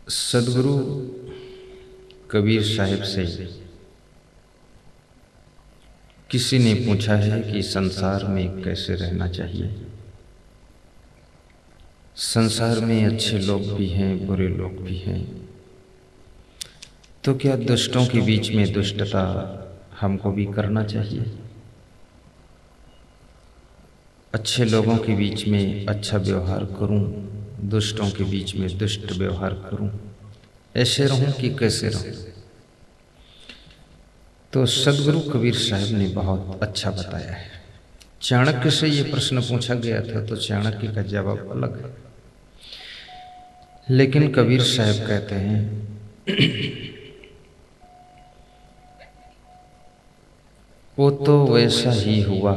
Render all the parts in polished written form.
सदगुरु कबीर साहिब से किसी ने पूछा है कि संसार में कैसे रहना चाहिए। संसार में अच्छे लोग भी हैं, बुरे लोग भी हैं, तो क्या दुष्टों के बीच में दुष्टता हमको भी करना चाहिए? अच्छे लोगों के बीच में अच्छा व्यवहार करूं, दुष्टों के बीच में दुष्ट व्यवहार करूं, ऐसे रहूं कि कैसे रहूं? तो सदगुरु कबीर साहब ने बहुत अच्छा बताया है। चाणक्य से ये प्रश्न पूछा गया था तो चाणक्य का जवाब अलग है, लेकिन कबीर साहब कहते हैं वो तो वैसा ही हुआ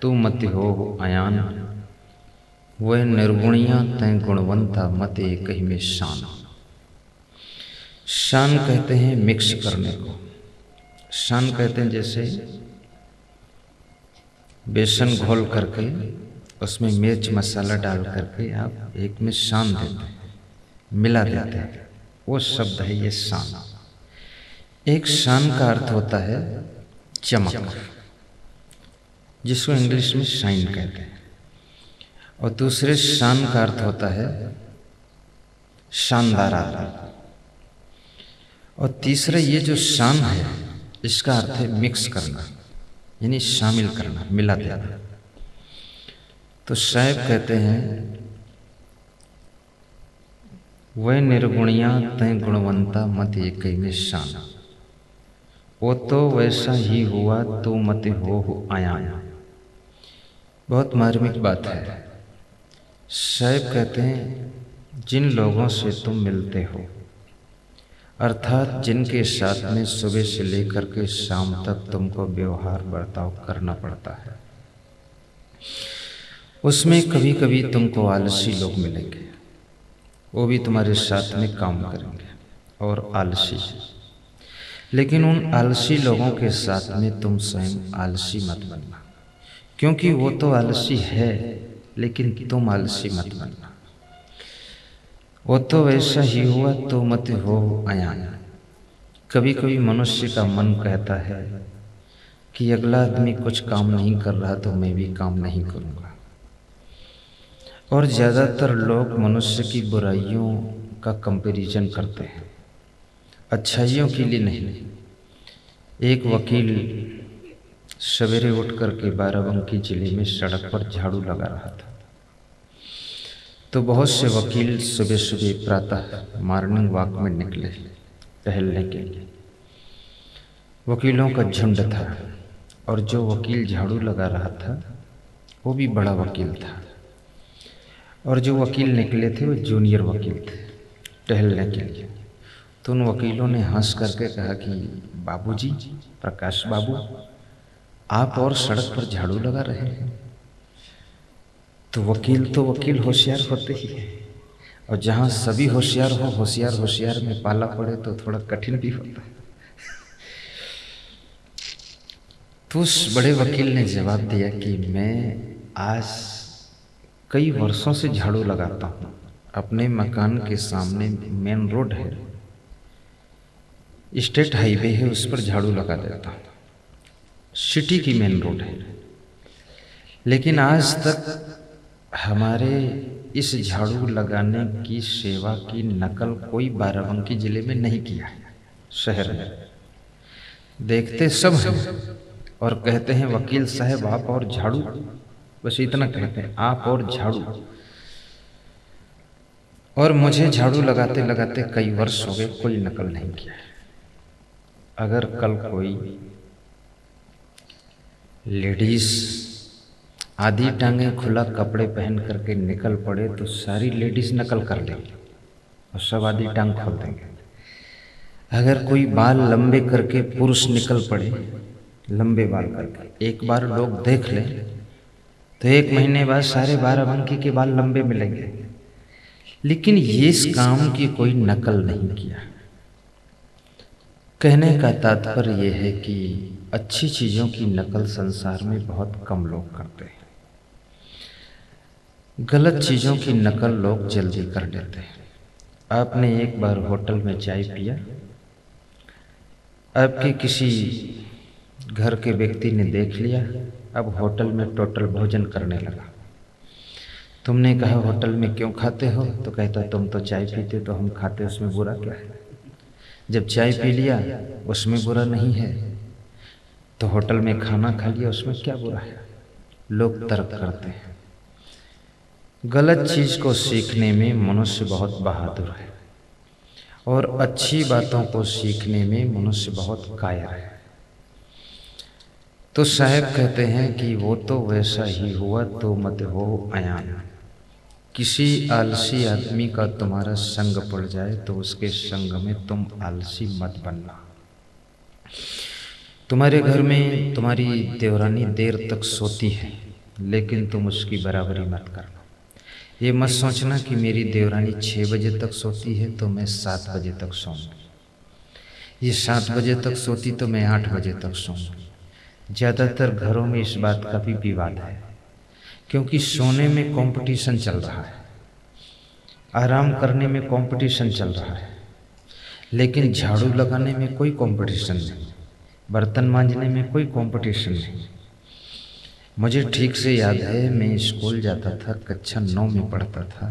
तू मत हो आयान, वह निर्गुणिया तय गुणवंता मत एक ही में शान। शान कहते हैं मिक्स करने को। शान कहते हैं जैसे बेसन घोल करके उसमें मिर्च मसाला डाल करके आप एक में शान देते हैं, मिला देते हैं, वो शब्द है ये शान। एक शान का अर्थ होता है चमक, जिसको इंग्लिश में शाइन कहते हैं, और दूसरे शान का अर्थ होता है शानदार आदमी, और तीसरा ये जो शान है इसका अर्थ है मिक्स करना, यानी शामिल करना, मिला देना। तो साहब कहते हैं वह निर्गुणिया तय गुणवंता मत एक में शान, वो तो वैसा ही हुआ तो मत हो आया। बहुत मार्मिक बात है। साहब कहते हैं जिन लोगों से तुम मिलते हो, अर्थात जिनके साथ में सुबह से लेकर के शाम तक तुमको व्यवहार बर्ताव करना पड़ता है, उसमें कभी कभी तुमको आलसी लोग मिलेंगे। वो भी तुम्हारे साथ में काम करेंगे और आलसी, लेकिन उन आलसी लोगों के साथ में तुम स्वयं आलसी मत बनना, क्योंकि वो तो आलसी है लेकिन तुम आलसी मत बनना। वो तो वैसा ही हुआ तो मत हो आया। कभी कभी मनुष्य का मन कहता है कि अगला आदमी कुछ काम नहीं कर रहा तो मैं भी काम नहीं करूँगा, और ज़्यादातर लोग मनुष्य की बुराइयों का कंपैरिजन करते हैं, अच्छाइयों के लिए नहीं। एक वकील सवेरे उठ करके बाराबंकी जिले में सड़क पर झाड़ू लगा रहा था, तो बहुत से वकील सुबह सुबह प्रातः मॉर्निंग वॉक में निकले टहलने के लिए। वकीलों का झुंड था, और जो वकील झाड़ू लगा रहा था वो भी बड़ा वकील था, और जो वकील निकले थे वो जूनियर वकील थे टहलने के लिए। तो उन वकीलों ने हंस करके कहा कि बाबूजी, प्रकाश बाबू, आप और सड़क पर झाड़ू लगा रहे हैं। तो वकील होशियार होते ही है, और जहाँ सभी होशियार हो, होशियार में पाला पड़े तो थोड़ा कठिन भी होता है। तो उस बड़े वकील ने जवाब दिया कि मैं आज कई वर्षों से झाड़ू लगाता हूँ। अपने मकान के सामने मेन रोड है, स्टेट हाईवे है, उस पर झाड़ू लगा देता हूँ, सिटी की मेन रोड है। लेकिन आज तक हमारे इस झाड़ू लगाने की सेवा की नकल कोई बाराबंकी जिले में नहीं किया है। शहर में देखते सब हैं और कहते हैं वकील साहब आप और झाड़ू, बस इतना कहते हैं, आप और झाड़ू। और मुझे झाड़ू लगाते लगाते कई वर्ष हो गए, कोई नकल नहीं किया है। अगर कल कोई लेडीज आधी टांगे खुला कपड़े पहन करके निकल पड़े तो सारी लेडीज नकल कर लेंगी और सब आधी टांग खोल देंगे। अगर कोई बाल लंबे करके पुरुष निकल पड़े, लंबे बाल करके, एक बार लोग देख लें तो एक महीने बाद सारे बाराबंकी के बाल लंबे मिलेंगे। लेकिन ये इस काम की कोई नकल नहीं किया। कहने का तात्पर्य यह है कि अच्छी चीज़ों की नकल संसार में बहुत कम लोग करते हैं, गलत चीज़ों की नकल लोग जल्दी कर लेते हैं। आपने एक बार होटल में चाय पिया, आपके किसी घर के व्यक्ति ने देख लिया, अब होटल में टोटल भोजन करने लगा। तुमने कहा होटल में क्यों खाते हो, तो कहता तुम तो चाय पीते तो हम खाते, उसमें बुरा क्या है। जब चाय पी लिया उसमें बुरा नहीं है, तो होटल में खाना खा लिया उसमें क्या बुरा है। लोग तर्क करते हैं। गलत चीज को सीखने में मनुष्य बहुत बहादुर है और अच्छी बातों को सीखने में मनुष्य बहुत कायर है। तो साहब कहते हैं कि वो तो वैसा ही हुआ तो मत हो अयान। किसी आलसी आदमी का तुम्हारा संग पड़ जाए तो उसके संग में तुम आलसी मत बनना। तुम्हारे घर में तुम्हारी देवरानी देर तक सोती है, लेकिन तुम उसकी बराबरी मत करना। ये मत सोचना कि मेरी देवरानी 6 बजे तक सोती है तो मैं 7 बजे तक सोऊंगी, ये 7 बजे तक सोती तो मैं 8 बजे तक सोऊंगी। ज़्यादातर घरों में इस बात का भी विवाद है, क्योंकि सोने में कंपटीशन चल रहा है, आराम करने में कंपटीशन चल रहा है, लेकिन झाड़ू लगाने में कोई कंपटीशन नहीं, बर्तन मांजने में कोई कंपटीशन नहीं। मुझे ठीक से याद है, मैं स्कूल जाता था, कक्षा 9 में पढ़ता था,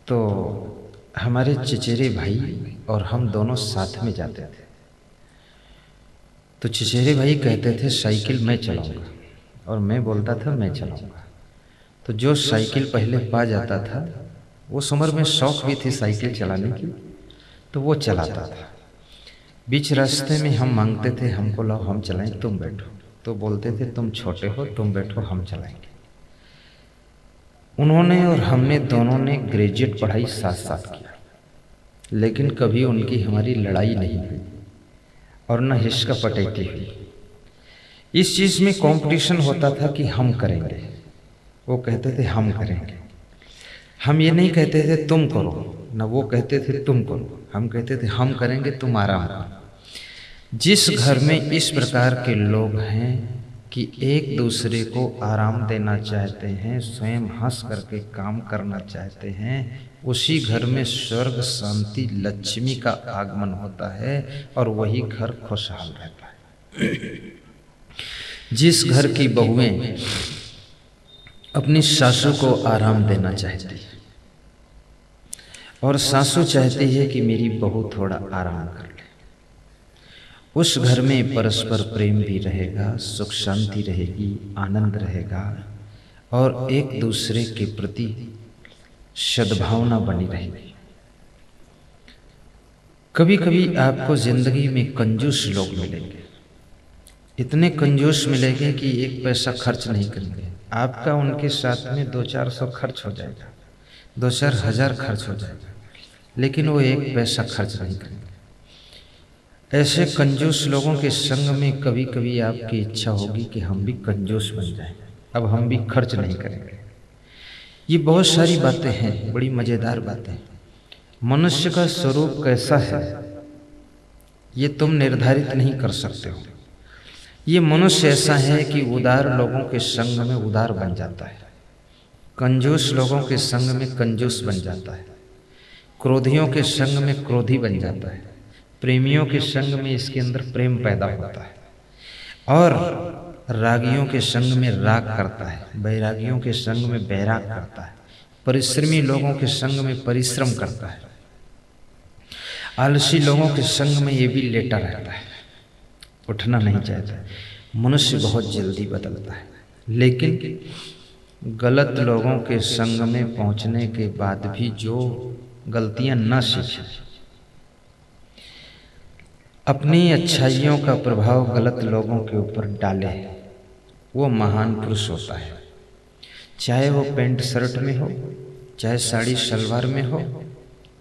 तो हमारे चचेरे भाई और हम दोनों साथ में जाते थे। तो चचेरे भाई कहते थे साइकिल मैं चलाऊंगा, और मैं बोलता था मैं चलाऊंगा। तो जो साइकिल पहले पा जाता था, उस उम्र में शौक भी थी साइकिल चलाने की, तो वो चलाता था। बीच रास्ते में हम मांगते थे हमको लाओ हम चलाएं, तुम बैठो, तो बोलते थे तुम छोटे हो तुम बैठो हम चलाएंगे। उन्होंने और हमने दोनों ने ग्रेजुएट पढ़ाई साथ साथ किया, लेकिन कभी उनकी हमारी लड़ाई नहीं हुई और न हिस्का पटैती हुई। इस चीज़ में कंपटीशन होता था कि हम करेंगे, वो कहते थे हम करेंगे। हम ये नहीं कहते थे तुम करो, न वो कहते थे तुम करो, हम कहते थे हम करेंगे तुम आराम करो। जिस घर में इस प्रकार के लोग हैं कि एक दूसरे को आराम देना चाहते हैं, स्वयं हंस करके काम करना चाहते हैं, उसी घर में स्वर्ग शांति लक्ष्मी का आगमन होता है और वही घर खुशहाल रहता है। जिस घर की बहुएं अपनी सासू को आराम देना चाहती है और सासू चाहती है कि मेरी बहू थोड़ा आराम कर ले, उस घर में परस्पर प्रेम भी रहेगा, सुख शांति रहेगी, आनंद रहेगा और एक दूसरे के प्रति सद्भावना बनी रहेगी। कभी कभी आपको जिंदगी में कंजूस लोग मिलेंगे, इतने कंजूस मिलेंगे कि 1 पैसा खर्च नहीं करेंगे। आपका उनके साथ में 200-400 खर्च हो जाएगा, 2-4 हज़ार खर्च हो जाएगा, लेकिन वो 1 पैसा खर्च नहीं करेंगे। ऐसे कंजूस लोगों के संग में कभी कभी आपकी इच्छा होगी कि हम भी कंजूस बन जाएं, अब हम भी खर्च नहीं करेंगे। ये बहुत सारी बातें हैं, बड़ी मज़ेदार बातें। मनुष्य का स्वरूप कैसा है ये तुम निर्धारित नहीं कर सकते हो। ये मनुष्य ऐसा है कि उदार लोगों के संग में उदार बन जाता है, कंजूस लोगों के संग में कंजूस बन जाता है, क्रोधियों के संग में क्रोधी बन जाता है, प्रेमियों के संग में इसके अंदर प्रेम पैदा होता है, और रागियों के संग में राग करता है, बैरागियों के संग में बैराग करता है, परिश्रमी लोगों के संग में परिश्रम करता है, आलसी लोगों के संग में ये भी लेटा रहता है, उठना नहीं चाहता। मनुष्य बहुत जल्दी बदलता है, लेकिन गलत लोगों के संग में पहुंचने के बाद भी जो गलतियां न सीखे, अपनी अच्छाइयों का प्रभाव गलत लोगों के ऊपर डाले, वो महान पुरुष होता है। चाहे वो पैंट शर्ट में हो, चाहे साड़ी सलवार में हो,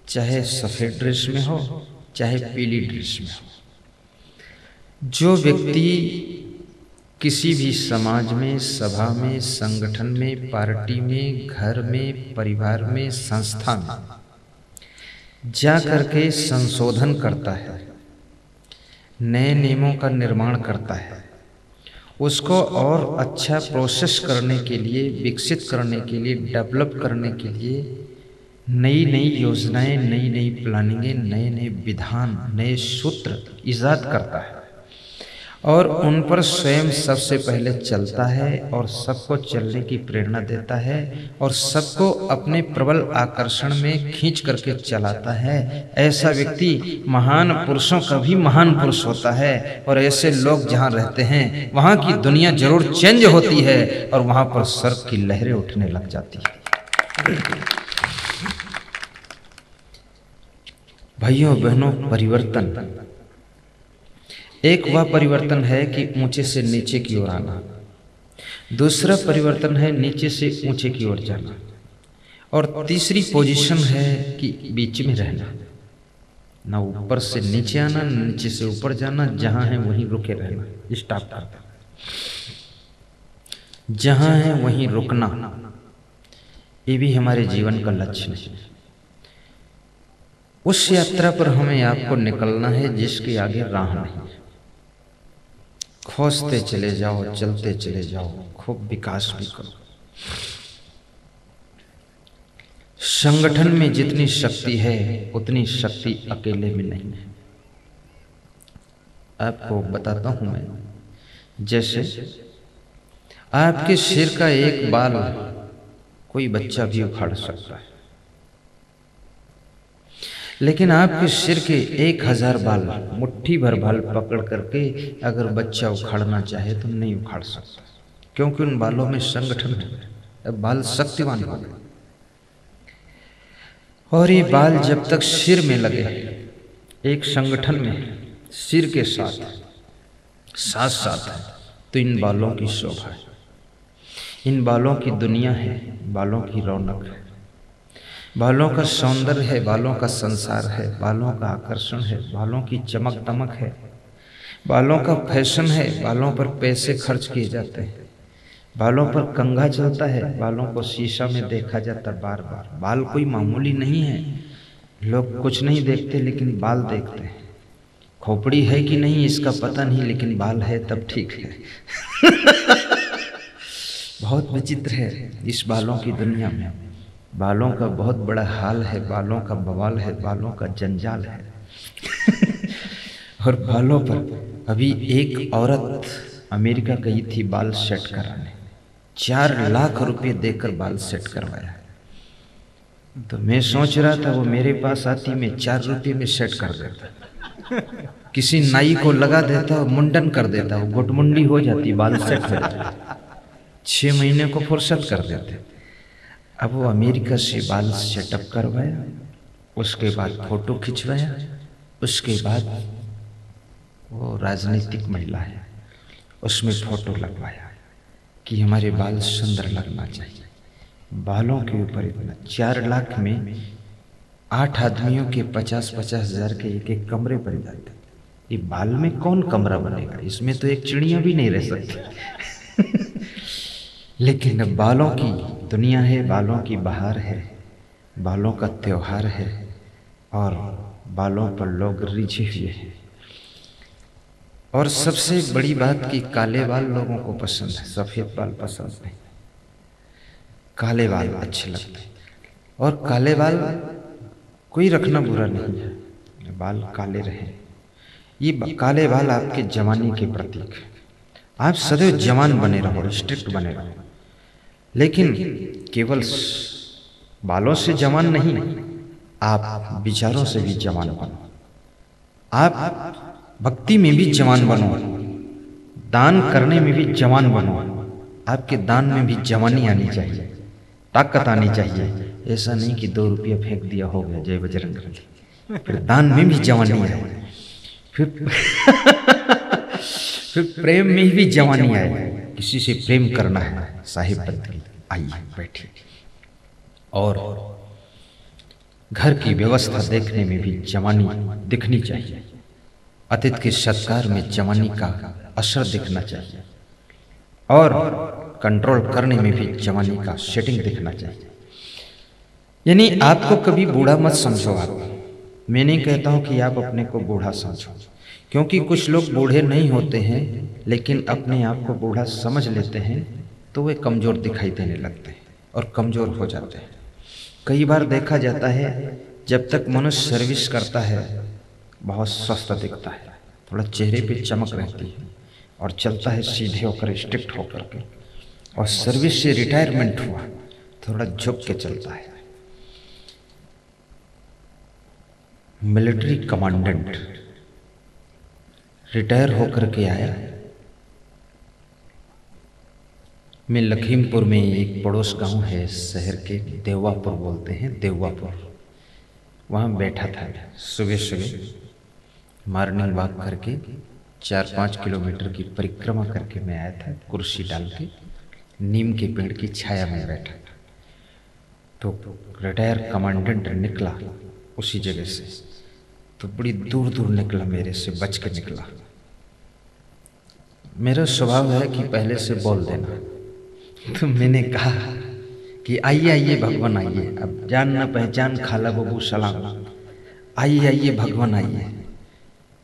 चाहे सफ़ेद ड्रेस में हो, चाहे पीली ड्रेस में हो। जो व्यक्ति किसी भी समाज में, सभा में, संगठन में, पार्टी में, घर में, परिवार में, संस्था में जा करके संशोधन करता है, नए नियमों का निर्माण करता है, उसको और अच्छा प्रोसेस करने के लिए, विकसित करने के लिए, डेवलप करने के लिए नई नई योजनाएं, नई नई प्लानिंगें, नए नए विधान, नए सूत्र ईजाद करता है और उन पर स्वयं सबसे पहले चलता है और सबको चलने की प्रेरणा देता है और सबको अपने प्रबल आकर्षण में खींच करके चलाता है। ऐसा व्यक्ति महान पुरुषों का भी महान पुरुष होता है और ऐसे लोग जहाँ रहते हैं वहाँ की दुनिया जरूर चेंज होती है और वहाँ पर स्वर्ग की लहरें उठने लग जाती है। भाइयों बहनों, परिवर्तन, एक वह परिवर्तन है कि ऊंचे से नीचे की ओर आना, दूसरा परिवर्तन है नीचे से ऊंचे की ओर जाना और तीसरी पोजीशन है कि बीच में रहना, ना ऊपर से नीचे आना, ना नीचे से ऊपर जाना, जहां है वहीं रुके रहना, स्टॉप करना, जहां है वहीं रुकना। ये भी हमारे जीवन का लक्ष्य है। उस यात्रा पर हमें आपको निकलना है जिसके आगे राह नहीं। खोजते चले जाओ, चलते चले जाओ, खूब विकास भी करो। संगठन में जितनी शक्ति है उतनी शक्ति अकेले में नहीं है। आपको बताता हूं मैं, जैसे आपके सिर का एक बाल कोई बच्चा भी उखाड़ सकता है, लेकिन आपके सिर के 1000 बाल, मुट्ठी भर बाल पकड़ करके अगर बच्चा उखाड़ना चाहे तो नहीं उखाड़ सकता, क्योंकि उन बालों में संगठन है। बाल शक्तिवान हो गए और ये बाल जब तक सिर में लगे, एक संगठन में सिर के साथ साथ है, तो इन बालों की शोभा है, इन बालों की दुनिया है, बालों की रौनक है, बालों का सौंदर्य है, बालों का संसार है, बालों का आकर्षण है, बालों की चमक दमक है, बालों का फैशन है, बालों पर पैसे खर्च किए जाते हैं, बालों पर कंघा चलता है, बालों को शीशा में देखा जाता बार बार। बाल कोई मामूली नहीं है, लोग कुछ नहीं देखते लेकिन बाल देखते हैं। खोपड़ी है कि नहीं इसका पता नहीं, लेकिन बाल है तब ठीक है। बहुत विचित्र है इस बालों की दुनिया में। बालों का बहुत बड़ा हाल है, बालों का बवाल है, बालों का जंजाल है। और बालों पर अभी एक औरत अमेरिका गई थी बाल सेट कराने, 4 लाख रुपए देकर बाल सेट करवाया। तो मैं सोच रहा था वो मेरे पास आती, मैं 4 रुपये में सेट कर देता, किसी नाई को लगा देता, मुंडन कर देता, वो गुटमुंडी हो जाती, बाल सेट हो जाता, 6 महीने को फुर्सत कर देते। अब वो अमेरिका से बाल सेटअप करवाया, उसके बाद फोटो खिंचवाया, उसके बाद वो राजनीतिक महिला है उसमें फोटो लगवाया कि हमारे बाल सुंदर लगना चाहिए। बालों के ऊपर इतना 4 लाख में 8 आदमियों के 50-50 हज़ार के एक कमरे बन जाते। ये बाल में कौन कमरा बनेगा, इसमें तो एक चिड़िया भी नहीं रह सकती। लेकिन बालों की दुनिया है, बालों की बहार है, बालों का त्योहार है और बालों पर लोग रिझे हुए हैं। और सबसे बड़ी बात कि काले बाल लोगों को पसंद है, सफ़ेद बाल पसंद नहीं। काले बाल अच्छे लगते हैं और काले बाल कोई रखना बुरा नहीं है, बाल काले रहे। ये काले बाल आपके जवानी के प्रतीक है। आप सदैव जवान बने रहो, स्ट्रिक्ट बने रहो, लेकिन केवल बालों से जवान नहीं, आप विचारों से भी जवान बनो। आप भक्ति में भी जवान बनो, दान करने में भी जवान बनो। आपके दान में भी जवानी आनी चाहिए, ताकत आनी चाहिए। ऐसा नहीं कि 2 रुपया फेंक दिया हो गया जय बजरंगबली, फिर दान में भी जवानी आए, फिर प्रेम में भी जवानी आए। किसी से प्रेम करना है, साहिब बनते आइए बैठिए। और घर की व्यवस्था देखने में भी जवानी दिखनी चाहिए, अतिथि के सत्कार में जवानी का असर दिखना चाहिए और कंट्रोल करने में भी जवानी का सेटिंग दिखना चाहिए। यानी आपको कभी बूढ़ा मत समझो। आप, मैं नहीं कहता हूं कि आप अपने को बूढ़ा समझो, क्योंकि कुछ लोग बूढ़े नहीं होते हैं लेकिन अपने आप को बूढ़ा समझ लेते हैं तो वे कमज़ोर दिखाई देने लगते हैं और कमज़ोर हो जाते हैं। कई बार देखा जाता है जब तक मनुष्य सर्विस करता है बहुत स्वस्थ दिखता है, थोड़ा चेहरे पे चमक रहती है और चलता है सीधे होकर, स्ट्रिक्ट होकर के, और सर्विस से रिटायरमेंट हुआ थोड़ा झुक के चलता है। मिलिट्री कमांडेंट रिटायर होकर के आया। मैं लखीमपुर में एक पड़ोस गांव है शहर के, देवापुर बोलते हैं, देवापुर, वहाँ बैठा था। सुबह सुबह मॉर्निंग वॉक करके 4-5 किलोमीटर की परिक्रमा करके मैं आया था, कुर्सी डाल के नीम के पेड़ की छाया में बैठा था। तो रिटायर कमांडेंट निकला उसी जगह से, तो बड़ी दूर दूर निकला, मेरे से बच के निकला। मेरा स्वभाव है कि पहले से बोल देना, तो मैंने कहा कि आइए आइए भगवान आइए, अब जान ना पहचान खाला बबू सलाम, आइए आइए भगवान आइए।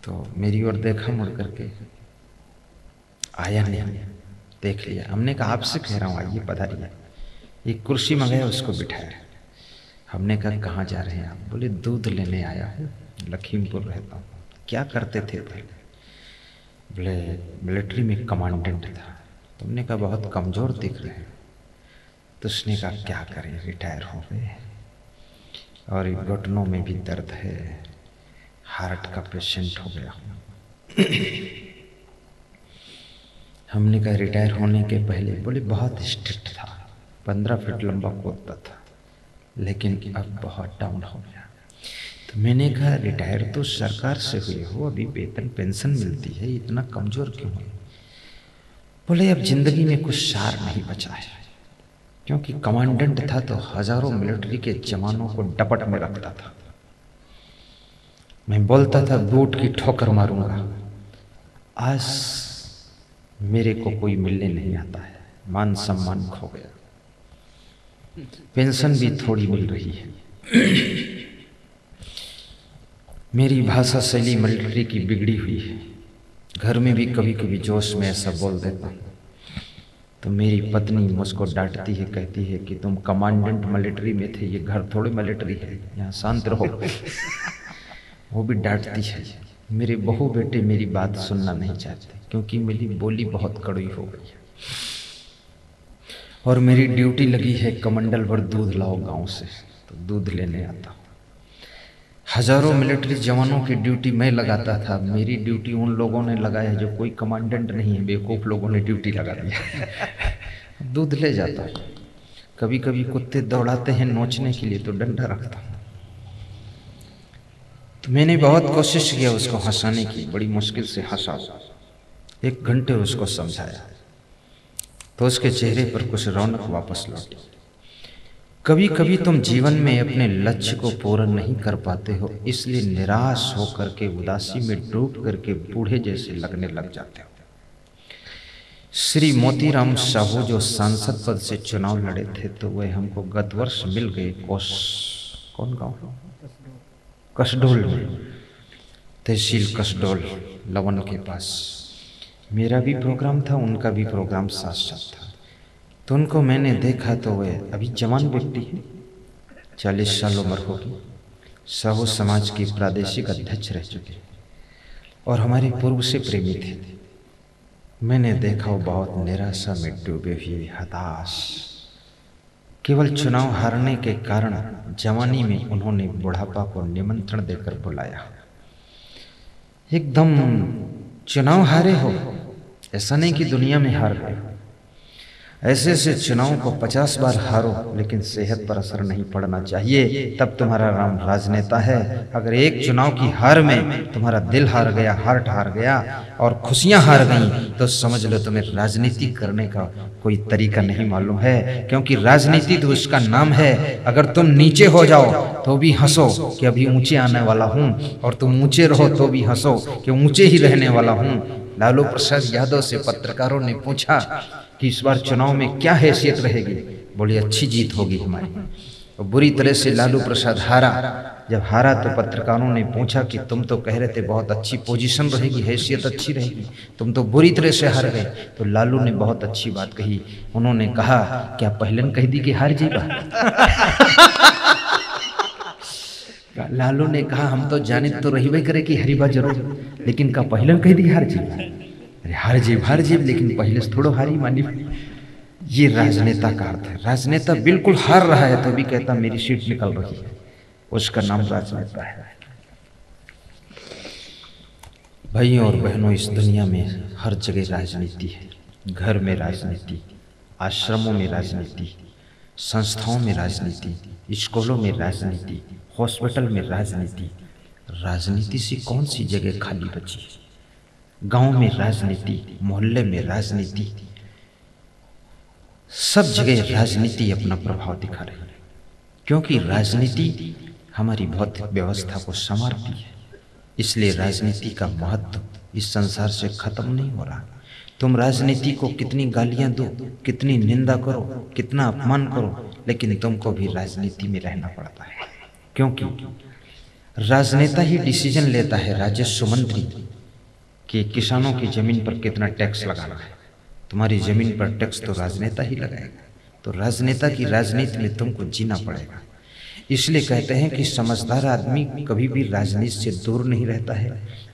तो मेरी ओर देखा मुड़ करके, आया नहीं, देख लिया। हमने कहा आपसे कह रहा हूँ आइए पधारिए। एक कुर्सी मंगाया, उसको बिठाया। हमने कहा कहाँ जा रहे हैं आप? बोले दूध लेने आया हूँ, लखीमपुर रहता हूँ। क्या करते थे पहले? बोले मिलिट्री में कमांडेंट था। तुमने कहा बहुत कमज़ोर दिख रहे हैं। तो उसने कहा क्या करें, रिटायर हो गए और घुटनों में भी दर्द है, हार्ट का पेशेंट हो गया हूँ। हमने कहा रिटायर होने के पहले? बोले बहुत स्ट्रिक्ट था, 15 फीट लंबा कूदता था, लेकिन अब बहुत डाउन हो गया। तो मैंने कहा रिटायर तो सरकार से हुए हो, अभी वेतन पेंशन मिलती है, इतना कमज़ोर क्यों है? बोले अब जिंदगी में कुछ सार नहीं बचा है, क्योंकि कमांडेंट था तो हजारों मिलिट्री के जवानों को डपट में रखता था। मैं बोलता था बूट की ठोकर मारूंगा, आज मेरे को कोई मिलने नहीं आता है, मान सम्मान खो गया, पेंशन भी थोड़ी मिल रही है। मेरी भाषा शैली मिलिट्री की बिगड़ी हुई है, घर में भी कभी कभी जोश में ऐसा बोल देता हूँ। तो मेरी पत्नी मुझको डांटती है, कहती है कि तुम कमांडेंट मिलिट्री में थे, ये घर थोड़ी मिलिट्री है, यहाँ शांत रहो। वो भी डांटती है। मेरे बहू बेटे मेरी बात सुनना नहीं चाहते, क्योंकि मेरी बोली बहुत कड़वी हो गई है और मेरी ड्यूटी लगी है कमंडल भर दूध लाओ गांव से, तो दूध लेने आता हूँ। हजारों मिलिट्री जवानों की ड्यूटी मैं लगाता था, मेरी ड्यूटी उन लोगों ने लगाया जो कोई कमांडेंट नहीं है, बेवकूफ़ लोगों ने ड्यूटी लगा दिया। दूध ले जाता हूँ। कभी कभी कुत्ते दौड़ाते हैं नोचने के लिए, तो डंडा रखता हूँ। तो मैंने बहुत कोशिश किया उसको हंसाने की, बड़ी मुश्किल से हंसा, 1 घंटे उसको समझाया, तो उसके चेहरे पर कुछ रौनक वापस लौटी। कभी कभी तुम जीवन में अपने लक्ष्य को पूरा नहीं कर पाते हो, इसलिए निराश होकर के उदासी में डूब करके बूढ़े जैसे लगने लग जाते हो। श्री मोतीराम साहू जो सांसद पद से चुनाव लड़े थे, तो वह हमको गत वर्ष मिल गए। कौन गाँव? कसडोल में, तहसील कसडोल, लवन के पास। मेरा भी प्रोग्राम था, उनका भी प्रोग्राम साथ साथ था। तो उनको मैंने देखा तो वह अभी जवान व्यक्ति है, 40 साल उम्र होगी, साहू समाज की प्रादेशिक अध्यक्ष रह चुके और हमारे पूर्व से प्रेमी थे। मैंने देखा वो बहुत निराशा में डूबे हुए, हताश। केवल चुनाव हारने के कारण जवानी में उन्होंने बुढ़ापा को निमंत्रण देकर बुलाया। एकदम चुनाव हारे हो, ऐसा नहीं कि दुनिया में हार गए, ऐसे ऐसे चुनाव को 50 बार हारो, लेकिन सेहत पर असर नहीं पड़ना चाहिए, तब तुम्हारा नाम राजनेता है। अगर एक चुनाव की हार में तुम्हारा दिल हार गया, हार्ट हार गया और खुशियां हार गई, तो समझ लो तुम्हें राजनीति करने का कोई तरीका नहीं मालूम है, क्योंकि राजनीति तो उसका नाम है। अगर तुम नीचे हो जाओ तो भी हंसो कि अभी ऊंचे आने वाला हूं, और तुम ऊंचे रहो तो भी हंसो कि ऊंचे ही रहने वाला हूं। लालू प्रसाद यादव से पत्रकारों ने पूछा कि इस बार चुनाव में क्या हैसियत रहेगी? बोली अच्छी जीत होगी हमारी। और बुरी तरह से लालू प्रसाद हारा। जब हारा तो पत्रकारों ने पूछा कि तुम तो कह रहे थे बहुत अच्छी पोजीशन रहेगी, हैसियत अच्छी रहेगी, तुम तो बुरी तरह से हार गए। तो लालू ने बहुत अच्छी बात कही, उन्होंने कहा क्या पहलन कह दी कि हार जीबा। लालू ने कहा हम तो जाने तो रही करे कि हरीबा जरूर, लेकिन का पहले कह दी हार जीव। अरे हार जीव लेकिन पहले से थोड़ो हारी मानी। ये राजनेता का अर्थ है। राजनेता बिल्कुल हार रहा है तो भी कहता मेरी सीट निकल रही है, उसका नाम राजनेता है। भाइयों और बहनों, इस दुनिया में हर जगह राजनीति है। घर में राजनीति, आश्रमों में राजनीति, संस्थाओं में राजनीति, स्कूलों में राजनीति, हॉस्पिटल में राजनीति। राजनीति से कौन सी जगह खाली बची है? गांव में राजनीति, मोहल्ले में राजनीति, सब जगह राजनीति अपना प्रभाव दिखा रही है, क्योंकि राजनीति हमारी भौतिक व्यवस्था को संवारती है। इसलिए राजनीति का महत्व इस संसार से खत्म नहीं हो रहा। तुम राजनीति को कितनी गालियां दो, कितनी निंदा करो, कितना अपमान करो, लेकिन तुमको भी राजनीति में रहना पड़ता है, क्योंकि राजनेता ही डिसीजन लेता है, राजस्व मंत्री, कि किसानों की जमीन पर कितना टैक्स लगाना है। तुम्हारी जमीन पर टैक्स तो राजनेता ही लगाएगा। तो राजनेता की राजनीति में तुमको जीना पड़ेगा। इसलिए कहते हैं कि समझदार आदमी कभी भी राजनीति से दूर नहीं रहता है,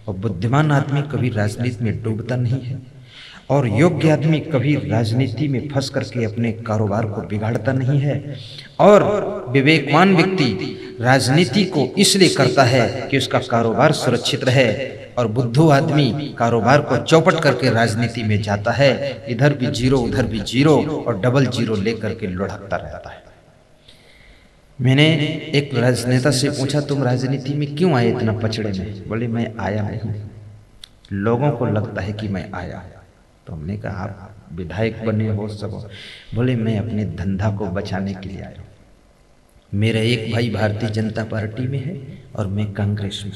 और बुद्धिमान आदमी कभी राजनीति में डूबता नहीं है, और योग्य आदमी कभी राजनीति में फंस करके अपने कारोबार को बिगाड़ता नहीं है। और विवेकवान व्यक्ति राजनीति को इसलिए करता है कि उसका कारोबार सुरक्षित रहे, और बुद्धू आदमी कारोबार को चौपट करके राजनीति में जाता है, इधर भी जीरो उधर भी जीरो और डबल जीरो लेकर के लुढ़कता रहता है। मैंने एक राजनेता से पूछा तुम राजनीति में क्यों आए इतना पचड़े में? बोले मैं आया नहीं, लोगों को लगता है कि मैं आया। तो हमने कहा आप विधायक बने हो सब हो। बोले मैं अपने धंधा को बचाने के लिए आया हूँ। मेरा एक भाई भारतीय जनता पार्टी में है और मैं कांग्रेस में।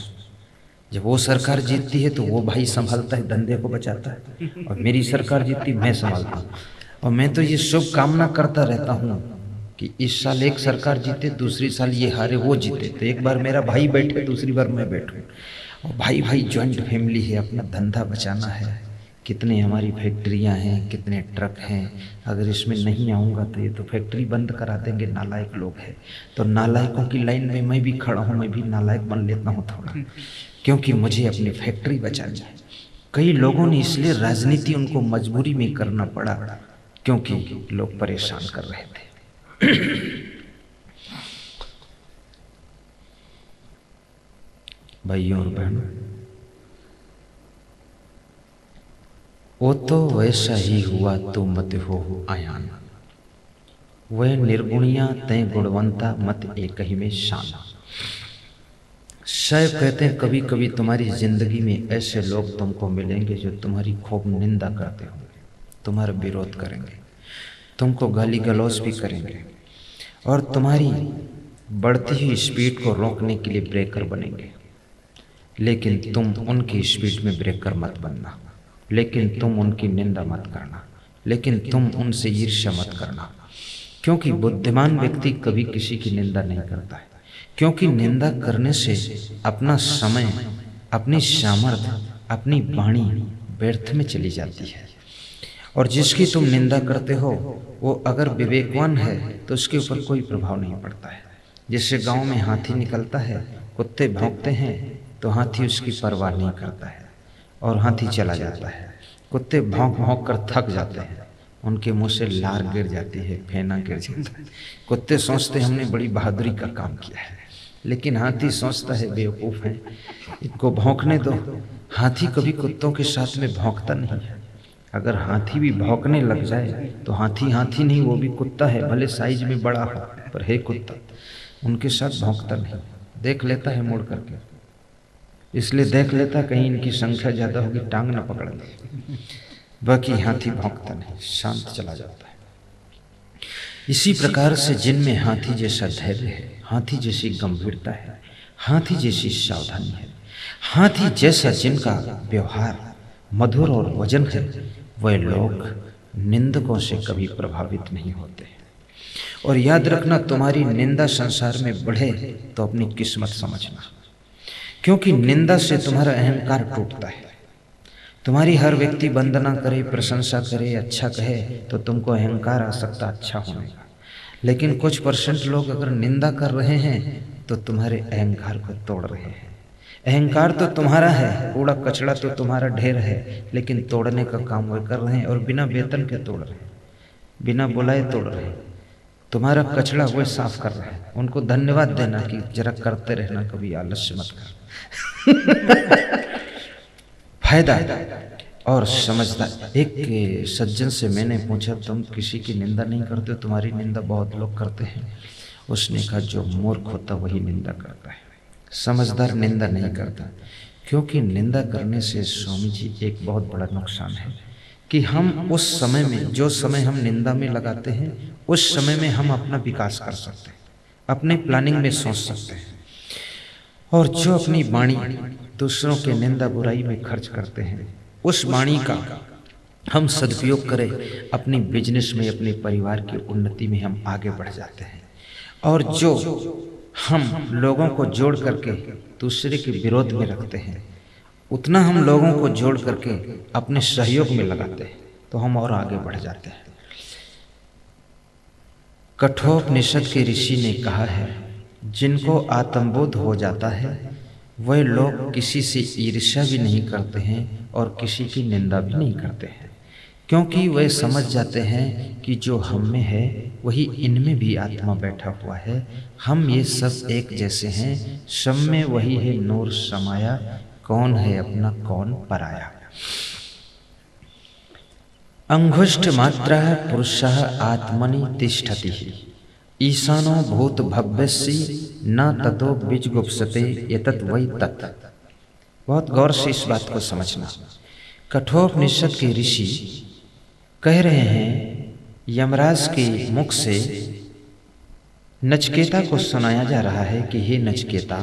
जब वो सरकार जीतती है तो वो भाई संभालता है, धंधे को बचाता है, और मेरी सरकार जीतती मैं संभालता हूँ। और मैं तो ये शुभ कामना करता रहता हूँ कि इस साल एक सरकार जीते, दूसरी साल ये हारे वो जीते, तो एक बार मेरा भाई बैठे, दूसरी बार मैं बैठूँ। और भाई भाई ज्वाइंट फैमिली है, अपना धंधा बचाना है। कितने हमारी फैक्ट्रियां हैं, कितने ट्रक हैं, अगर इसमें नहीं आऊँगा तो ये तो फैक्ट्री बंद करा देंगे, नालायक लोग हैं। तो नालायकों की लाइन में मैं भी खड़ा हूँ, मैं भी नालायक बन लेता हूँ थोड़ा, क्योंकि मुझे अपनी फैक्ट्री बचानी है। कई लोगों ने इसलिए राजनीति उनको मजबूरी में करना पड़ा, क्योंकि लोग परेशान कर रहे थे। भाइयों और बहनों, वो तो वैसा ही हुआ तो मत हो आयान, वह निर्गुणिया तय गुणवंता मत एक ही में शान। शायद कहते हैं कभी कभी तुम्हारी जिंदगी में ऐसे लोग तुमको मिलेंगे जो तुम्हारी खूब निंदा करते होंगे, तुम्हारा विरोध करेंगे, तुमको गाली गलौज भी करेंगे, और तुम्हारी बढ़ती हुई स्पीड को रोकने के लिए ब्रेकर बनेंगे। लेकिन तुम उनकी स्पीड में ब्रेकर मत बनना, लेकिन तुम उनकी निंदा मत करना, लेकिन तुम उनसे ईर्ष्या मत करना, क्योंकि बुद्धिमान व्यक्ति कभी किसी की निंदा नहीं करता है। क्योंकि निंदा करने से अपना समय, अपनी सामर्थ्य, अपनी वाणी व्यर्थ में चली जाती है। और जिसकी तुम निंदा करते हो वो अगर विवेकवान है तो उसके ऊपर कोई प्रभाव नहीं पड़ता है। जैसे गांव में हाथी निकलता है, कुत्ते भौंकते हैं तो हाथी उसकी परवाह नहीं करता है और हाथी चला जाता है। कुत्ते भौंक भौंक कर थक जाते हैं, उनके मुंह से लार गिर जाती है, फेना गिर जाता है। कुत्ते सोचते हमने बड़ी बहादुरी का काम किया है, लेकिन हाथी सोचता है बेवकूफ़ है, इनको भौंकने दो। हाथी कभी कुत्तों के साथ में भौंकता नहीं है। अगर हाथी भी भौंकने लग जाए तो हाथी हाथी नहीं, वो भी कुत्ता है, भले साइज में बड़ा हो पर है कुत्ता। उनके साथ भौंकता नहीं, देख लेता है मुड़ करके, इसलिए देख लेता कहीं इनकी संख्या ज़्यादा होगी टांग न पकड़ ले। बाकी हाथी भौंकता नहीं, शांत चला जाता है। इसी प्रकार से जिनमें हाथी जैसा धैर्य है, हाथी जैसी गंभीरता है, हाथी जैसी सावधानी है, हाथी जैसा जिनका व्यवहार मधुर और वजन है, वह लोग निंदकों से कभी प्रभावित नहीं होते। और याद रखना, तुम्हारी निंदा संसार में बढ़े तो अपनी किस्मत समझना, क्योंकि निंदा से तुम्हारा अहंकार टूटता है। तुम्हारी हर व्यक्ति वंदना करे, प्रशंसा करे, अच्छा कहे तो तुमको अहंकार आ सकता अच्छा होने का। लेकिन कुछ % लोग अगर निंदा कर रहे हैं तो तुम्हारे अहंकार को तोड़ रहे हैं। अहंकार तो तुम्हारा है, कूड़ा कचड़ा तो तुम्हारा ढेर है, लेकिन तोड़ने का काम वो कर रहे हैं और बिना वेतन के तोड़ रहे हैं, बिना बुलाए तोड़ रहे हैं। तुम्हारा कचड़ा वो साफ कर रहे हैं। उनको धन्यवाद देना कि जरा करते रहना, कभी आलस्य मत कर। फायदा और समझदार। एक सज्जन से मैंने पूछा, तुम किसी की निंदा नहीं करते हो, तुम्हारी निंदा बहुत लोग करते हैं। उसने कहा, जो मूर्ख होता वही निंदा करता है, समझदार निंदा नहीं करता। क्योंकि निंदा करने से स्वामी जी एक बहुत बड़ा नुकसान है कि हम उस समय में, जो समय हम निंदा में लगाते हैं, उस समय में हम अपना विकास कर सकते हैं, अपने प्लानिंग में सोच सकते हैं। और जो अपनी वाणी दूसरों के निंदा बुराई में खर्च करते हैं, उस वाणी का हम सदुपयोग करें, अपनी बिजनेस में, अपने परिवार की उन्नति में हम आगे बढ़ जाते हैं। और जो हम लोगों को जोड़ करके दूसरे के विरोध में रखते हैं, उतना हम लोगों को जोड़ करके अपने सहयोग में लगाते हैं, तो हम और आगे बढ़ जाते हैं। कठोपनिषद के ऋषि ने कहा है, जिनको आत्मबोध हो जाता है वह लोग किसी से ईर्ष्या भी नहीं करते हैं और किसी की निंदा भी नहीं करते हैं, क्योंकि वह समझ जाते हैं कि जो हम में है वही इनमें भी आत्मा बैठा हुआ है। हम ये सब एक जैसे हैं, सब में वही है नूर समाया, कौन है अपना कौन पराया। अंगुष्ठ मात्रा पुरुषः आत्मनि तिष्ठति ईशानो भूत भव्यस्य न ततो बीजगुप्सते एतत् वै तत्। बहुत गौर से इस बात को समझना। कठोपनिषद के ऋषि कह रहे हैं, यमराज के मुख से नचिकेता को सुनाया जा रहा है कि हे नचिकेता।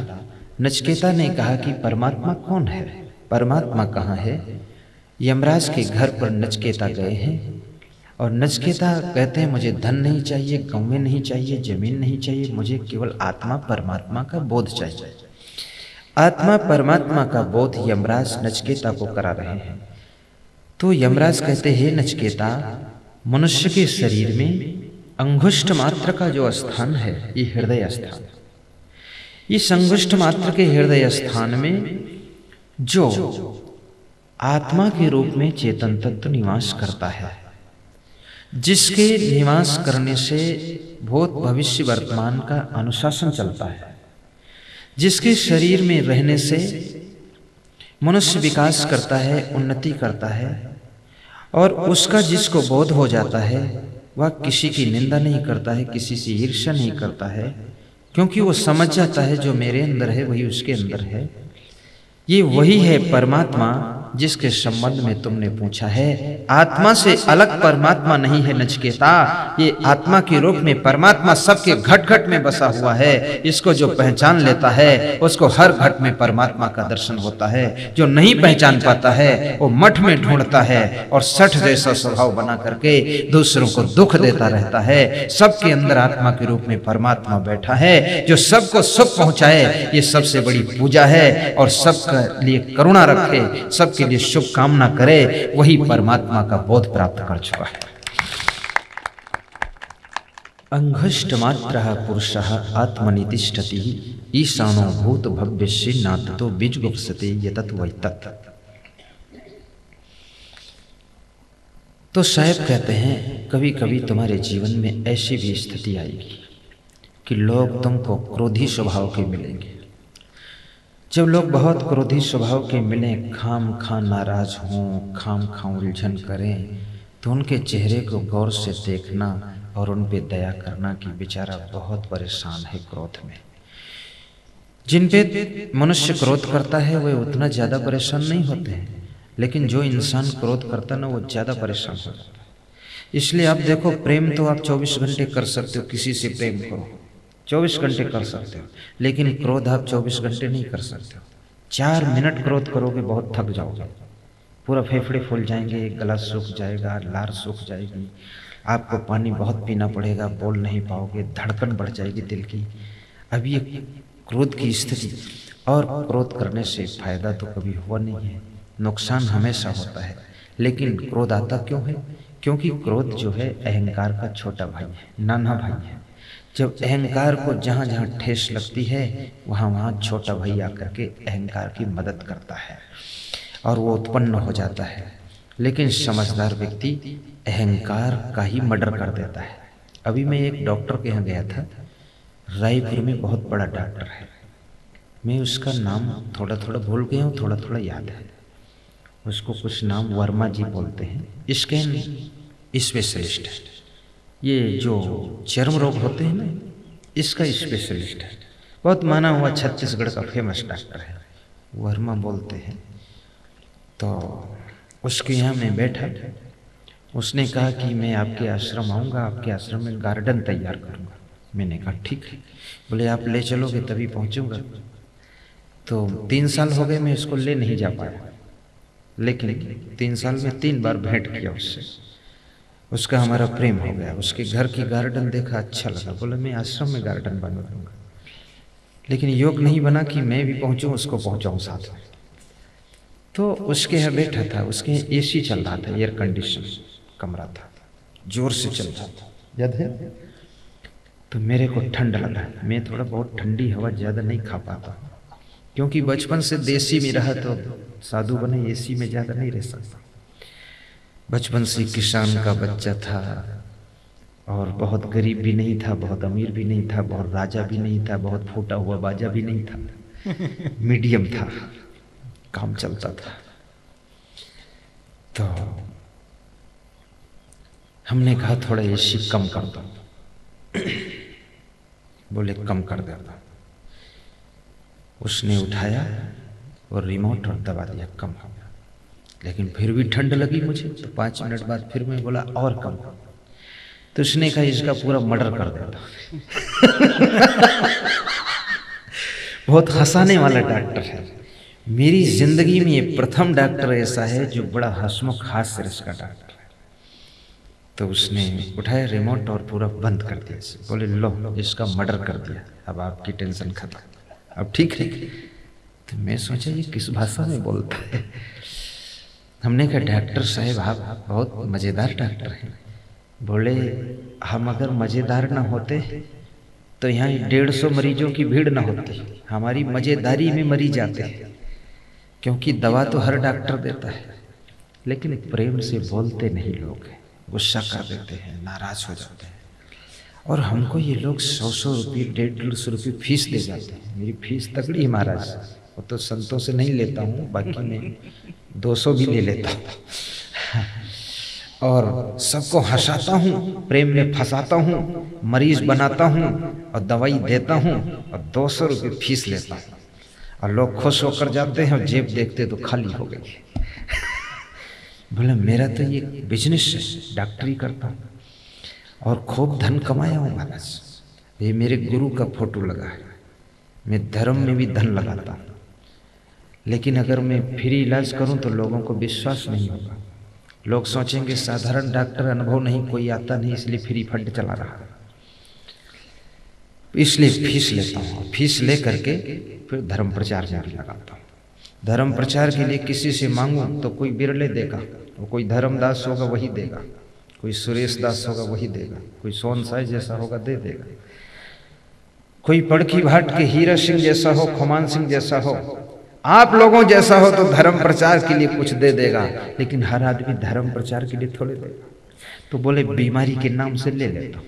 नचिकेता ने कहा कि परमात्मा कौन है, परमात्मा कहाँ है। यमराज के घर पर नचिकेता गए हैं और नचिकेता कहते हैं, मुझे धन नहीं चाहिए, कौवे नहीं चाहिए, जमीन नहीं चाहिए, मुझे केवल आत्मा परमात्मा का बोध चाहिए। आत्मा परमात्मा का बोध यमराज नचिकेता को करा रहे हैं। तो यमराज कहते हैं, हे नचिकेता, मनुष्य के शरीर में अंगुष्ठ मात्र का जो स्थान है, ये हृदय स्थान। इस अंगुष्ठ मात्र के हृदय स्थान में जो आत्मा के रूप में चेतन तत्व निवास करता है, जिसके निवास करने से भूत भविष्य वर्तमान का अनुशासन चलता है, जिसके शरीर में रहने से मनुष्य विकास करता है, उन्नति करता है, और उसका जिसको बोध हो जाता है वह किसी की निंदा नहीं करता है, किसी से ईर्ष्या नहीं करता है, क्योंकि वो समझ जाता है जो मेरे अंदर है वही उसके अंदर है। ये वही है परमात्मा जिसके संबंध में तुमने पूछा है। आत्मा से अलग परमात्मा नहीं है नचिकेता, ये आत्मा के रूप में परमात्मा सबके घट घट में बसा हुआ है। इसको जो पहचान लेता है उसको हर घट में परमात्मा का दर्शन होता है। जो नहीं पहचान पाता है वो मठ में ढूंढता है और सठ जैसा स्वभाव बना करके दूसरों को दुख देता रहता है। सबके अंदर आत्मा के रूप में परमात्मा बैठा है जो सबको सुख पहुंचाए, ये सबसे बड़ी पूजा है। और सबके लिए करुणा रखे, सबके लिए शुभ कामना करे, वही परमात्मा का बोध प्राप्त कर चुका है। अंगुष्ठ मात्रः पुरुषः आत्मनि तिष्ठति ईशानो भूत भव्यस्य न ततो बीजगुप्सते एतत् वै तत्। तो साहब कहते हैं, कभी कभी तुम्हारे जीवन में ऐसी भी स्थिति आएगी कि लोग तुमको क्रोधी स्वभाव के मिलेंगे। जब लोग बहुत क्रोधी स्वभाव के मिलें, खाम खा नाराज हों, खाम खा उलझन करें, तो उनके चेहरे को गौर से देखना और उन पे दया करना कि बेचारा बहुत परेशान है क्रोध में। जिन पे मनुष्य क्रोध करता है वे उतना ज़्यादा परेशान नहीं होते हैं, लेकिन जो इंसान क्रोध करता ना वो ज़्यादा परेशान हो जाता है। इसलिए आप देखो, प्रेम तो आप 24 घंटे कर सकते हो, किसी से प्रेम करो 24 घंटे कर सकते हो, लेकिन क्रोध आप 24 घंटे नहीं कर सकते हो। 4 मिनट क्रोध करोगे बहुत थक जाओगे, पूरा फेफड़े फूल जाएंगे, गला सूख जाएगा, लार सूख जाएगी, आपको पानी बहुत पीना पड़ेगा, बोल नहीं पाओगे, धड़कन बढ़ जाएगी दिल की। अब ये क्रोध की स्थिति। और क्रोध करने से फायदा तो कभी हुआ नहीं है, नुकसान हमेशा होता है। लेकिन क्रोध आता क्यों है? क्योंकि क्रोध जो है अहंकार का छोटा भाई है, नाना भाई है। जब अहंकार को जहाँ जहाँ ठेस लगती है वहाँ वहाँ छोटा भाई आकर के अहंकार की मदद करता है और वो उत्पन्न हो जाता है। लेकिन समझदार व्यक्ति अहंकार का ही मर्डर कर देता है। अभी मैं एक डॉक्टर के यहाँ गया था, रायपुर में बहुत बड़ा डॉक्टर है, मैं उसका नाम थोड़ा थोड़ा भूल गया हूँ, थोड़ा थोड़ा याद है। उसको कुछ नाम वर्मा जी बोलते हैं। स्कैन स्पेशलिस्ट है, ये जो चर्म रोग होते हैं ना, इसका स्पेशलिस्ट है। बहुत माना हुआ छत्तीसगढ़ का फेमस डॉक्टर है, वर्मा बोलते हैं। तो उसके यहाँ मैं बैठा, उसने कहा कि मैं आपके आश्रम आऊँगा, आपके आश्रम में गार्डन तैयार करूँगा। मैंने कहा ठीक है। बोले आप ले चलोगे तभी पहुँचूँगा। तो 3 साल हो गए मैं इसको ले नहीं जा पाया, लेकिन 3 साल में 3 बार भेंट किया उससे। उसका हमारा प्रेम हो गया। उसके घर की गार्डन देखा, अच्छा लगा। बोला मैं आश्रम में गार्डन बनवा दूँगा, लेकिन योग नहीं बना कि मैं भी पहुँचूँ, उसको पहुँचाऊँ साथ में। तो उसके यहाँ बैठा था, उसके एसी चल रहा था, एयर कंडीशन कमरा था, जोर से चल रहा था, याद है। तो मेरे को ठंड लगा। मैं थोड़ा बहुत ठंडी हवा ज़्यादा नहीं खा पाता, क्योंकि बचपन से देसी में रहा, तो साधु बने एसी में ज़्यादा नहीं रह सकता। बचपन से किसान का बच्चा था और बहुत गरीब भी नहीं था, बहुत अमीर भी नहीं था, बहुत राजा भी नहीं था, बहुत फूटा हुआ बाजा भी नहीं था, मीडियम था, काम चलता था। तो हमने कहा थोड़ा एसी कम कर दो। बोले कम कर देता। उसने उठाया और रिमोट और दबा दिया, कम हो गया। लेकिन फिर भी ठंड लगी मुझे, तो 5 मिनट बाद फिर मैं बोला और कम। तो उसने कहा इसका पूरा मर्डर कर देता। बहुत हंसाने वाला डॉक्टर है। मेरी जिंदगी में ये प्रथम डॉक्टर ऐसा है जो बड़ा हंसमुख हास्य रस का डॉक्टर है। तो उसने उठाया रिमोट और पूरा बंद कर दिया। बोले लो इसका मर्डर कर दिया, अब आपकी टेंशन खत्म, अब ठीक है। तो मैं सोचा ये किस भाषा में बोलता है। हमने कहा डॉक्टर साहब आप बहुत मज़ेदार डॉक्टर हैं। बोले हम अगर मज़ेदार ना होते तो यहाँ 150 मरीजों की भीड़ ना होती। हमारी मज़ेदारी में मरीज जाते हैं, क्योंकि दवा तो हर डॉक्टर देता है, लेकिन प्रेम से बोलते नहीं लोग, गुस्सा कर देते हैं, नाराज हो जाते हैं। और हमको ये लोग 100 रुपये 150 रुपये फीस दे जाते हैं। मेरी फीस तगड़ी है महाराज, वो तो संतों से नहीं लेता हूँ, बाकी मैं 200 भी ले लेता हूँ। और सबको हंसाता हूँ, प्रेम में फंसाता हूँ, मरीज बनाता हूँ और दवाई देता हूँ और 200 रुपये फीस लेता हूँ। और लोग खुश होकर जाते हैं और जेब देखते तो खाली हो गई। बोले मेरा तो ये बिजनेस है, डॉक्टरी करता हूँ और खूब धन कमाया हूँ महाराज। ये मेरे गुरु का फोटो लगा है। मैं धर्म में भी धन लगाता हूँ, लेकिन अगर मैं फ्री इलाज करूँ तो लोगों को विश्वास नहीं होगा। लोग सोचेंगे साधारण डॉक्टर, अनुभव नहीं, कोई आता नहीं, इसलिए फ्री फंड चला रहा है। इसलिए फीस लेता हूँ। फीस ले करके फिर धर्म प्रचार में भी लगाता हूँ। धर्म प्रचार के लिए किसी से मांगूँ तो कोई बिरले देगा, वो कोई धर्मदास होगा वही देगा, कोई सुरेश दास होगा वही देगा, कोई सोन साई जैसा होगा दे देगा, कोई पड़की भाट के हीरा सिंह जैसा हो, खुमान सिंह जैसा हो, आप लोगों जैसा हो तो धर्म प्रचार के लिए कुछ दे देगा। लेकिन हर आदमी धर्म प्रचार के लिए थोड़े देगा। तो बोले बीमारी के नाम से ले लेता हूँ,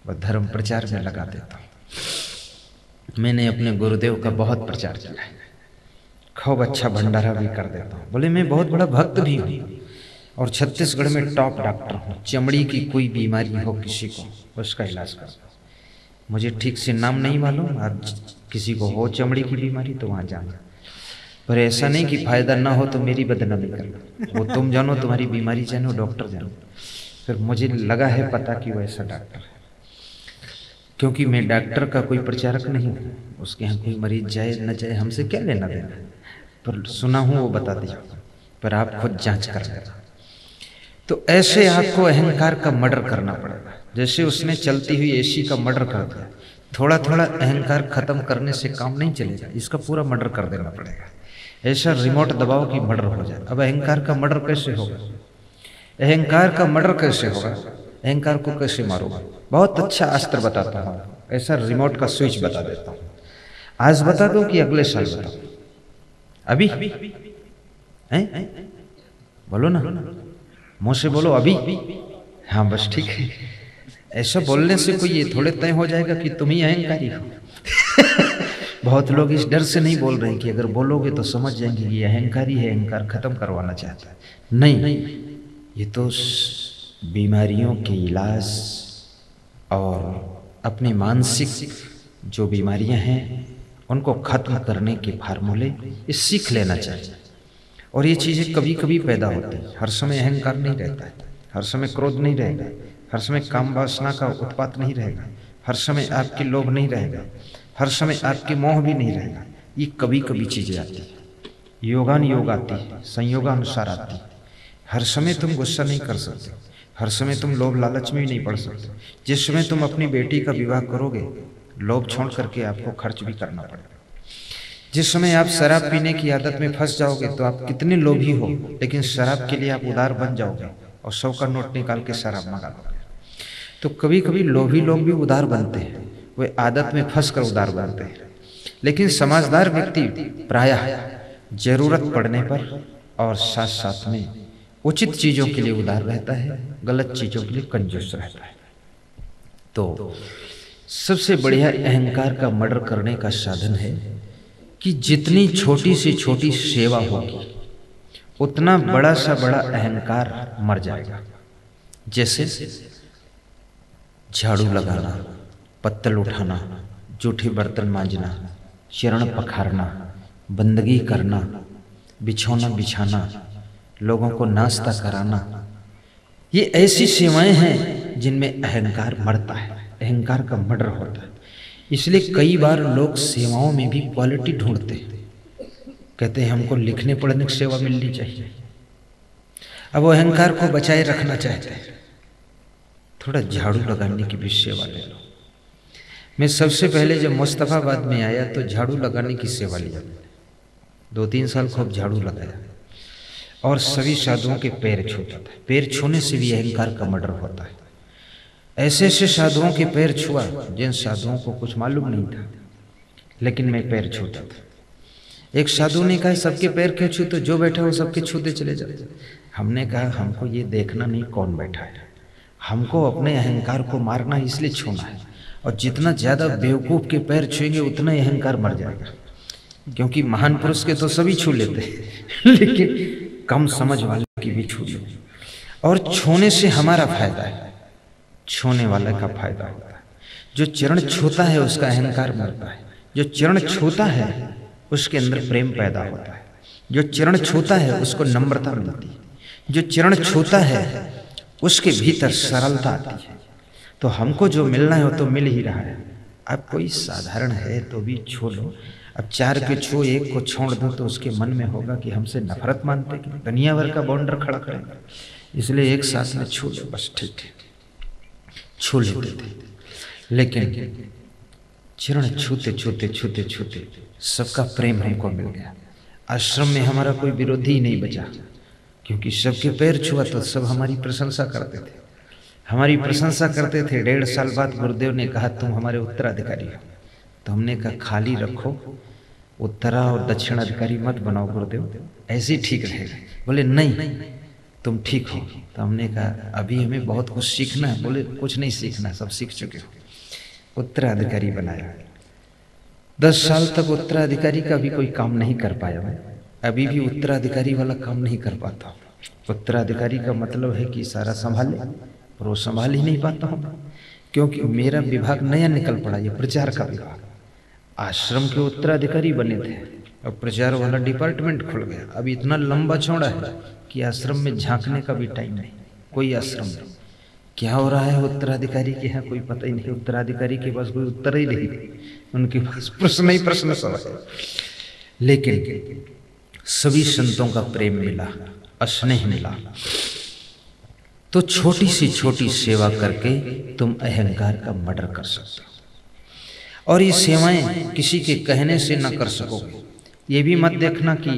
वह धर्म प्रचार में लगा देता हूँ। मैंने अपने गुरुदेव का बहुत प्रचार किया है, खूब अच्छा भंडारा भी कर देता हूँ। बोले मैं बहुत बड़ा भक्त भी हूँ और छत्तीसगढ़ में टॉप डॉक्टर हूँ। चमड़ी की कोई बीमारी हो किसी को, उसका इलाज करता हूँ। मुझे ठीक से नाम नहीं मालूम, आज किसी को हो चमड़ी की बीमारी तो वहाँ जाना, पर ऐसा नहीं कि फायदा ना हो तो मेरी बदनामी करना। वो तुम जानो, तुम्हारी बीमारी जानो, डॉक्टर जानो। फिर मुझे लगा है पता कि वो ऐसा डॉक्टर है, क्योंकि मैं डॉक्टर का कोई प्रचारक नहीं हूँ। उसके यहाँ कोई मरीज जाए न जाए हमसे क्या लेना देना, पर सुना हूँ वो बता दिया, पर आप खुद जांच कर लेना। तो ऐसे आपको अहंकार का मर्डर करना पड़ेगा। जैसे उसने चलती हुई एसी का मर्डर कर दिया। थोड़ा थोड़ा अहंकार खत्म करने से काम नहीं चलेगा, इसका पूरा मर्डर कर देना पड़ेगा। ऐसा रिमोट दबाओ कि मर्डर हो जाए। अब अहंकार का मर्डर कैसे होगा? अहंकार का मर्डर कैसे होगा? अहंकार को कैसे मारोगे? बहुत अच्छा अस्त्र बताता हूँ ऐसा रिमोट का स्विच बता देता हूँ। आज बता दो कि अगले साल बताओ? अभी हैं? बोलो ना, मुंह से बोलो अभी। हाँ बस ठीक है। ऐसा बोलने से कोई ये थोड़े तय हो जाएगा कि तुम ही अहंकारी हो। बहुत लोग इस डर से नहीं बोल रहे हैं कि अगर बोलोगे तो समझ जाएंगे कि ये अहंकारी है, अहंकार खत्म करवाना चाहता है। नहीं, ये तो बीमारियों के इलाज और अपनी मानसिक जो बीमारियां हैं उनको खत्म करने के फार्मूले ये सीख लेना चाहिए। और ये चीज़ें कभी कभी पैदा होती हैं। हर समय अहंकार नहीं रहता है, हर समय क्रोध नहीं रहेगा, हर समय काम वासना का उत्पात नहीं रहेगा, हर समय आपकी लोभ नहीं रहेगा, हर समय आपकी मोह भी नहीं रहेगा। ये कभी कभी चीज़ें आती है, योगान योग आती है, संयोगानुसार आती है। हर समय तुम गुस्सा नहीं कर सकते, हर समय तुम लोभ लालच में भी नहीं पड़ सकते। जिस समय तुम अपनी बेटी का विवाह करोगे, लोभ छोड़ करके आपको खर्च भी करना पड़ेगा। जिस समय आप शराब पीने की आदत में फंस जाओगे तो आप कितने लोभी हो, लेकिन शराब के लिए आप उदार बन जाओगे और 100 का नोट निकाल के शराब मंगा लोगे। तो कभी कभी लोभी लोग भी उदार बनते हैं, वे आदत में फंस कर उदार बनते हैं। लेकिन समझदार व्यक्ति प्रायः जरूरत पड़ने पर और साथ साथ में उचित चीज़ों के लिए उदार रहता है, गलत चीज़ों के लिए कंजूस रहता है। तो सबसे बढ़िया अहंकार का मर्डर करने का साधन है कि जितनी छोटी से छोटी सेवा होगी उतना बड़ा सा बड़ा अहंकार मर जाएगा। जैसे झाड़ू लगाना, पत्तल उठाना, जूठे बर्तन मांजना, चरण पखारना, बंदगी करना, बिछौना बिछाना, लोगों को नाश्ता कराना, ये ऐसी सेवाएं हैं जिनमें अहंकार मरता है, अहंकार का मर्डर होता है। इसलिए कई बार लोग सेवाओं में भी क्वालिटी ढूंढते हैं, कहते हैं हमको लिखने पढ़ने की सेवा मिलनी चाहिए। अब वो अहंकार को बचाए रखना चाहते हैं, थोड़ा झाड़ू लगाने की भी सेवा ले लो। मैं सबसे पहले जब मुस्तफाबाद में आया तो झाड़ू लगाने की सेवा लिया, 2-3 साल खूब झाड़ू लगाया और सभी साधुओं के पैर छूता था। पैर छूने से भी अहंकार का मर्डर होता है। ऐसे ऐसे साधुओं के पैर छुआ जिन साधुओं को कुछ मालूम नहीं था, लेकिन मैं पैर छूता था। एक साधु ने कहा सबके पैर क्यों छूते, जो बैठा हो सबके छूते चले जाते। हमने कहा हमको ये देखना नहीं कौन बैठा है, हमको अपने अहंकार को मारना इसलिए छूना है। और जितना ज़्यादा बेवकूफ़ के पैर छुएंगे उतना ही अहंकार मर जाएगा, क्योंकि महान पुरुष के तो सभी छू लेते हैं लेकिन कम समझ वाले की भी छू लो। और छूने से हमारा फायदा है, छूने वाले का फायदा होता है। जो चरण छूता है उसका अहंकार मरता है, जो चरण छूता है उसके अंदर प्रेम पैदा होता है, जो चरण छूता है उसको नम्रता मिलती है, जो चरण छूता है उसके भीतर सरलता आती है। तो हमको जो मिलना है वो तो मिल ही रहा है। अब कोई साधारण है तो भी छू लो। अब 4 के छू, 1 को छोड़ दो तो उसके मन में होगा कि हमसे नफरत मानते कि दुनिया भर का बाउंडर खड़ा करेंगे, इसलिए एक साथ में छू लो, बस ठीक है, छू लेते थे। लेकिन चरण छूते छूते छूते छूते सबका प्रेम हमको मिल गया। आश्रम में हमारा कोई विरोधी ही नहीं बचा, क्योंकि सबके पैर छुआ तो सब हमारी प्रशंसा करते थे, हमारी प्रशंसा करते थे। 1.5 साल बाद गुरुदेव ने कहा तुम हमारे उत्तराधिकारी हो। तो हमने कहा खाली रखो, उत्तरा और दक्षिण अधिकारी मत बनाओ गुरुदेव, ऐसे ही ठीक रहेगा। बोले नहीं तुम ठीक हो। तो हमने कहा अभी हमें बहुत कुछ सीखना है। बोले कुछ नहीं सीखना, सब सीख चुके हो। उत्तराधिकारी बनाया। 10 साल तक उत्तराधिकारी का भी कोई काम नहीं कर पाया मैं, अभी भी उत्तराधिकारी वाला काम नहीं कर पाता। उत्तराधिकारी का मतलब है कि सारा संभाले, और वो संभाल ही नहीं पाता हूँ, क्योंकि मेरा विभाग नया निकल पड़ा, ये प्रचार का विभाग। आश्रम के उत्तराधिकारी बने थे और प्रचार वाला डिपार्टमेंट खुल गया। अब इतना लंबा चौड़ा है कि आश्रम में झांकने का भी टाइम नहीं। कोई आश्रम में क्या हो रहा है उत्तराधिकारी के यहाँ कोई पता ही नहीं। उत्तराधिकारी के पास कोई उत्तर ही नहीं, उनके पास प्रश्न ही प्रश्न सब है। लेकिन सभी संतों का प्रेम मिला, स्नेह मिला। तो छोटी सी छोटी सेवा करके तुम अहंकार का मर्डर कर सकते हो। और ये सेवाएं किसी के कहने से ना कर सकोगे। ये भी मत देखना कि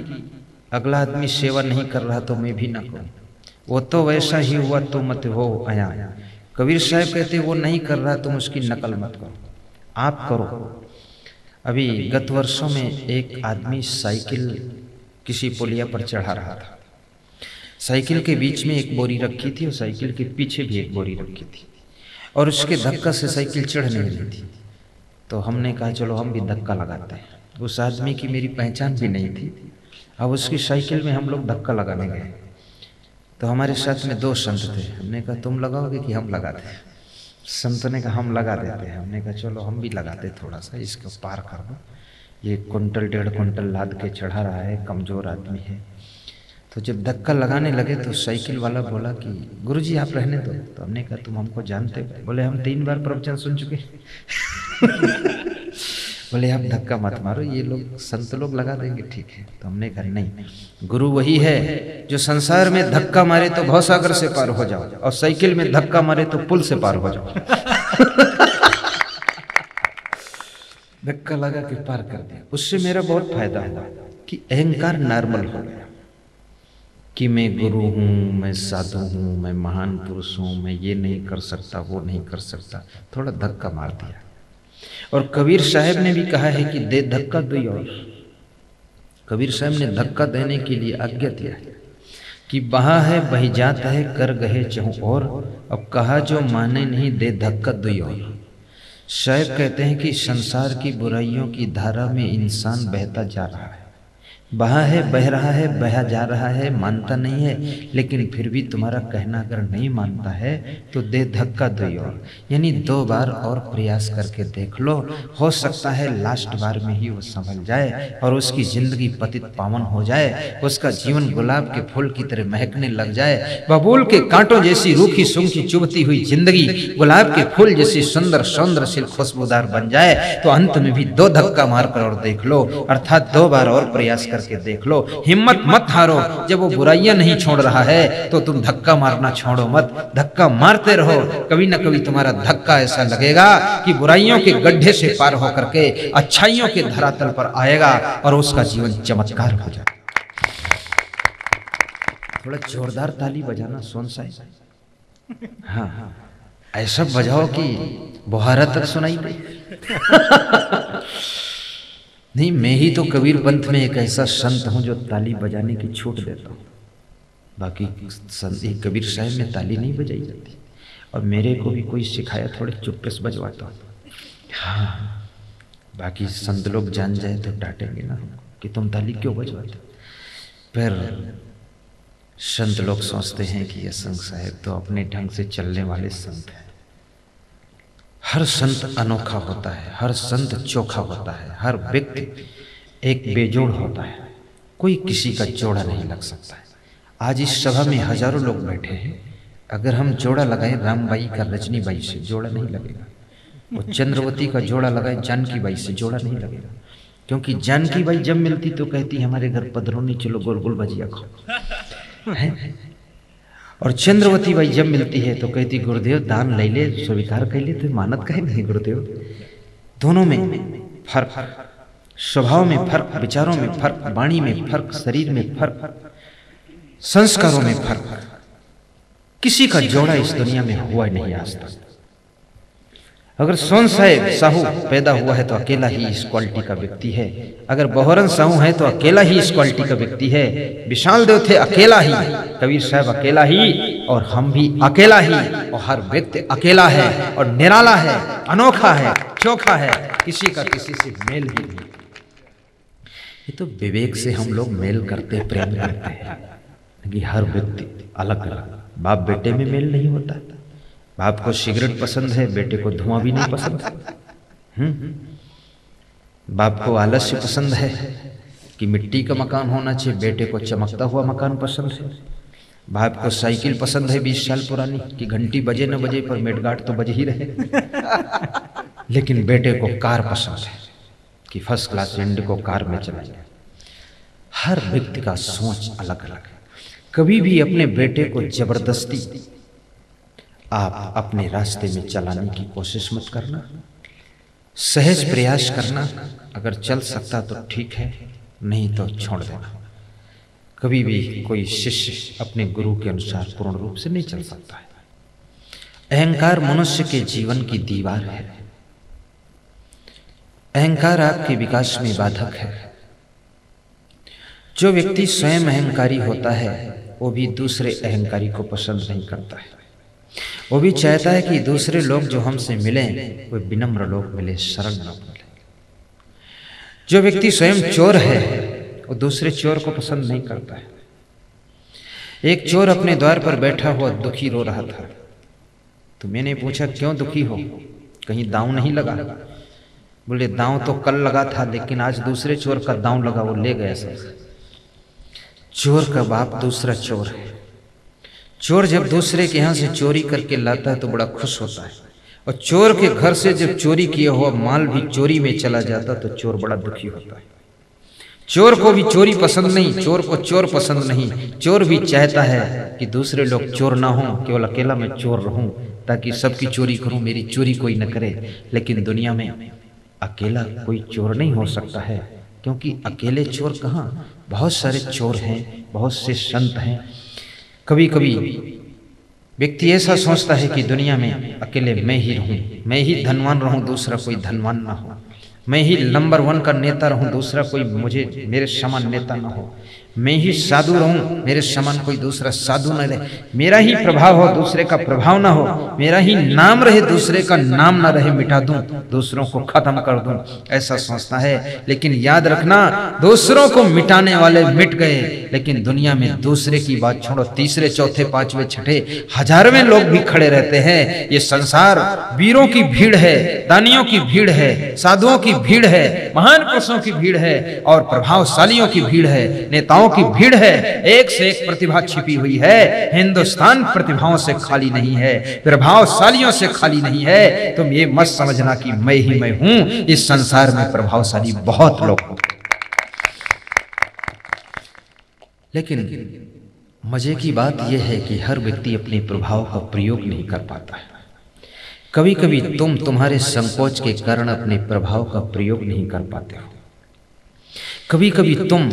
अगला आदमी सेवा नहीं कर रहा तो मैं भी ना करूं, वो तो वैसा ही हुआ तो मत हो आया। कबीर साहब कहते वो नहीं कर रहा तुम उसकी नकल मत करो। आप करो। अभी गत वर्षों में एक आदमी साइकिल किसी पुलिया पर चढ़ा रहा था। साइकिल के बीच में एक बोरी रखी थी और साइकिल के पीछे भी एक बोरी रखी थी, और उसके धक्का से साइकिल चढ़ नहीं रही थी। तो हमने कहा चलो हम भी धक्का लगाते हैं। उस आदमी की मेरी पहचान भी नहीं थी। अब उसकी साइकिल में हम लोग धक्का लगाने गए, तो हमारे साथ में 2 संत थे। हमने कहा तुम लगाओगे कि हम लगाते हैं? संत ने कहा हम लगा देते हैं। हमने कहा चलो हम भी लगाते, थोड़ा सा इसको पार कर दो। ये 1 कुंटल 1.5 कुंटल लाद के चढ़ा रहा है, कमज़ोर आदमी है। तो जब धक्का लगाने लगे तो साइकिल वाला बोला कि गुरुजी आप रहने दो। तो हमने कहा तुम हमको जानते हो? बोले हम 3 बार प्रवचन सुन चुके। बोले आप धक्का मत मारो, ये लोग संत लोग लगा देंगे, ठीक है। तो हमने कहा नहीं, गुरु वही है जो संसार में धक्का मारे तो भवसागर से पार हो जाओ, और साइकिल में धक्का मारे तो पुल से पार हो जाओ। धक्का लगा के पार कर दिया। उससे मेरा बहुत फायदा हुआ कि अहंकार नॉर्मल हो गया कि मैं गुरु हूँ, मैं साधु हूँ, मैं महान पुरुष हूँ, मैं ये नहीं कर सकता, वो नहीं कर सकता। थोड़ा धक्का मार दिया। और कबीर साहब ने भी कहा है कि दे धक्का दो। और कबीर साहब ने धक्का देने के लिए आज्ञा दिया है कि बहा है बही जाता है कर गहे चहु और, अब कहा जो माने नहीं दे धक्का दो। और साहब कहते हैं कि संसार की बुराइयों की धारा में इंसान बहता जा रहा है, बहा है, बह रहा है, बहा जा रहा है, मानता नहीं है। लेकिन फिर भी तुम्हारा कहना अगर नहीं मानता है तो दे धक्का दो। और यानी 2 बार और प्रयास करके देख लो, हो सकता है लास्ट बार में ही वो संभल जाए और उसकी जिंदगी पतित पावन हो जाए, उसका जीवन गुलाब के फूल की तरह महकने लग जाए। बबूल के कांटों जैसी रूखी सूखी चुभती हुई जिंदगी गुलाब के फूल जैसी सुंदर सौंदर्यशील खुशबूदार बन जाए। तो अंत में भी 2 धक्का मारकर और देख लो, अर्थात 2 बार और प्रयास करके देख लो। हिम्मत मत हारो। जब वो बुराइयां नहीं छोड़ रहा है तो तुम धक्का मारना छोड़ो मत, धक्का मारते रहो। कभी ना कभी तुम्हारा धक्का ऐसा लगेगा कि बुराइयों के गड्ढे से पार होकर के अच्छाइयों के धरातल पर आएगा और उसका जीवन चमत्कार हो जाएगा। थोड़ा जोरदार ताली बजाना सोन साहब। हाँ, ऐसा बजाओ कि बुहारा तक सुनाई दे। नहीं, मैं ही तो कबीर पंथ में एक ऐसा संत हूं जो ताली बजाने की छूट देता हूं। बाकी संत कबीर साहब में ताली नहीं बजाई जाती, और मेरे को भी कोई सिखाया थोड़े चुप्पे से बजवाता हूँ। हाँ, बाकी संत लोग जान जाए तो डांटेंगे ना कि तुम ताली क्यों बजवाते। पर संत लोग सोचते हैं कि यह संत साहब तो अपने ढंग से चलने वाले संत हैं। हर संत अनोखा होता है, हर संत चोखा होता है, हर व्यक्ति एक बेजोड़ होता है, कोई किसी का जोड़ा नहीं लग सकता है। आज इस सभा में हजारों लोग बैठे हैं, अगर हम जोड़ा लगाए रामबाई का रजनीबाई से, जोड़ा नहीं लगेगा। वो चंद्रवती का जोड़ा लगाए जानकी बाई से, जोड़ा नहीं लगेगा। क्योंकि जानकी बाई जब मिलती तो कहती हमारे घर पधरोनी चलो गोल गोल भजिया खाओ, और चंद्रवती बाई जब मिलती है तो कहती गुरुदेव दान ले ले, स्वीकार कर ले, तो मानत कहे नहीं गुरुदेव। दोनों में फर्क, स्वभाव में फर्क, विचारों में फर्क, वाणी में फर्क, शरीर में फर्क, संस्कारों में फर्क। किसी का जोड़ा इस दुनिया में हुआ नहीं आज तक। अगर सोन साहेब साहू पैदा हुआ है तो अकेला ही इस क्वालिटी का व्यक्ति है। अगर बहोरन साहू है तो अकेला ही इस क्वालिटी का व्यक्ति है। विशाल देव थे अकेला ही, कबीर साहब अकेला ही, और हम भी अकेला ही, और हर व्यक्ति अकेला है और निराला है, अनोखा है, चोखा है, किसी का किसी से मेल ही नहीं। ये तो विवेक से हम लोग मेल करते, प्रेम करते हैं कि हर व्यक्ति अलग अलग। बाप बेटे में मेल नहीं होता। बाप को सिगरेट पसंद है, बेटे को धुआं भी नहीं पसंद। बाप को आलस्य पसंद है कि मिट्टी का मकान होना चाहिए, बेटे को चमकता हुआ मकान पसंद है। बाप को साइकिल पसंद है 20 साल पुरानी कि घंटी बजे न बजे पर मेटगाट तो बज ही रहे। लेकिन बेटे को कार पसंद है कि फर्स्ट क्लास इंडिको कार में चलाए। हर व्यक्ति का सोच अलग अलग है। कभी भी अपने बेटे को जबरदस्ती आप अपने रास्ते में चलाने की कोशिश मत करना। सहज प्रयास करना, अगर चल सकता तो ठीक है, नहीं तो छोड़ देना। कभी भी कोई शिष्य अपने गुरु के अनुसार पूर्ण रूप से नहीं चल सकता है। अहंकार मनुष्य के जीवन की दीवार है। अहंकार आपके विकास में बाधक है। जो व्यक्ति स्वयं अहंकारी होता है वो भी दूसरे अहंकारी को पसंद नहीं करता है। वो भी चाहता है कि दूसरे लोग जो हमसे मिलें वो विनम्र लोग मिले, सरल लोग मिले। जो व्यक्ति स्वयं चोर है वो दूसरे चोर को पसंद नहीं करता है। एक चोर अपने द्वार पर बैठा हुआ दुखी रो रहा था, तो मैंने पूछा क्यों दुखी हो, कहीं दांव नहीं लगा? बोले दांव तो कल लगा था लेकिन आज दूसरे चोर का दांव लगा, वो ले गया सब। चोर का बाप दूसरा चोर है। चोर जब दूसरे के यहाँ से चोरी करके लाता है तो बड़ा खुश होता है, और चोर के घर से जब चोरी किया हुआ माल भी चोरी में चला जाता तो चोर बड़ा दुखी होता है। चोर को भी चोरी पसंद नहीं, चोर को चोर पसंद नहीं। चोर भी चाहता है कि दूसरे लोग चोर ना हो, केवल अकेला मैं चोर रहूं ताकि सबकी चोरी करूं, मेरी चोरी कोई न करे। लेकिन दुनिया में अकेला कोई चोर नहीं हो सकता है, क्योंकि अकेले चोर कहाँ, बहुत सारे चोर हैं, बहुत से संत हैं। कभी कभी व्यक्ति ऐसा सोचता है कि दुनिया में अकेले मैं ही रहूं, मैं ही धनवान रहूं, दूसरा कोई धनवान ना हो, मैं ही नंबर 1 का नेता रहूं, दूसरा कोई मुझे मेरे समान नेता ना हो, मैं ही साधु रहूं, मेरे समान कोई दूसरा साधु न रहे, मेरा ही प्रभाव हो, दूसरे का प्रभाव ना हो, मेरा ही नाम रहे, दूसरे का नाम ना रहे, मिटा दूं, दूसरों को खत्म कर दूं, ऐसा सोचता है। लेकिन याद रखना, दूसरों को मिटाने वाले मिट गए, लेकिन दुनिया में दूसरे की बात छोड़ो, तीसरे चौथे पांचवें छठे हजारवें लोग भी खड़े रहते हैं। ये संसार वीरों की भीड़ है, दानियों की भीड़ है, साधुओं की भीड़ है, महान पुरुषों की भीड़ है, और प्रभावशालियों की भीड़ है, नेताओं की भीड़ है। एक से एक प्रतिभा छिपी हुई है। हिंदुस्तान प्रतिभाओं से खाली नहीं है, प्रभावशालियों से खाली नहीं है। तुम ये मत समझना कि मैं ही मैं हूं, इस संसार में प्रभावशाली बहुत लोग हैं। लेकिन मजे की बात यह है कि हर व्यक्ति अपने प्रभाव का प्रयोग नहीं कर पाता है। कभी कभी तुम तुम्हारे संकोच के कारण अपने प्रभाव का प्रयोग नहीं कर पाते हो। कभी कभी तुम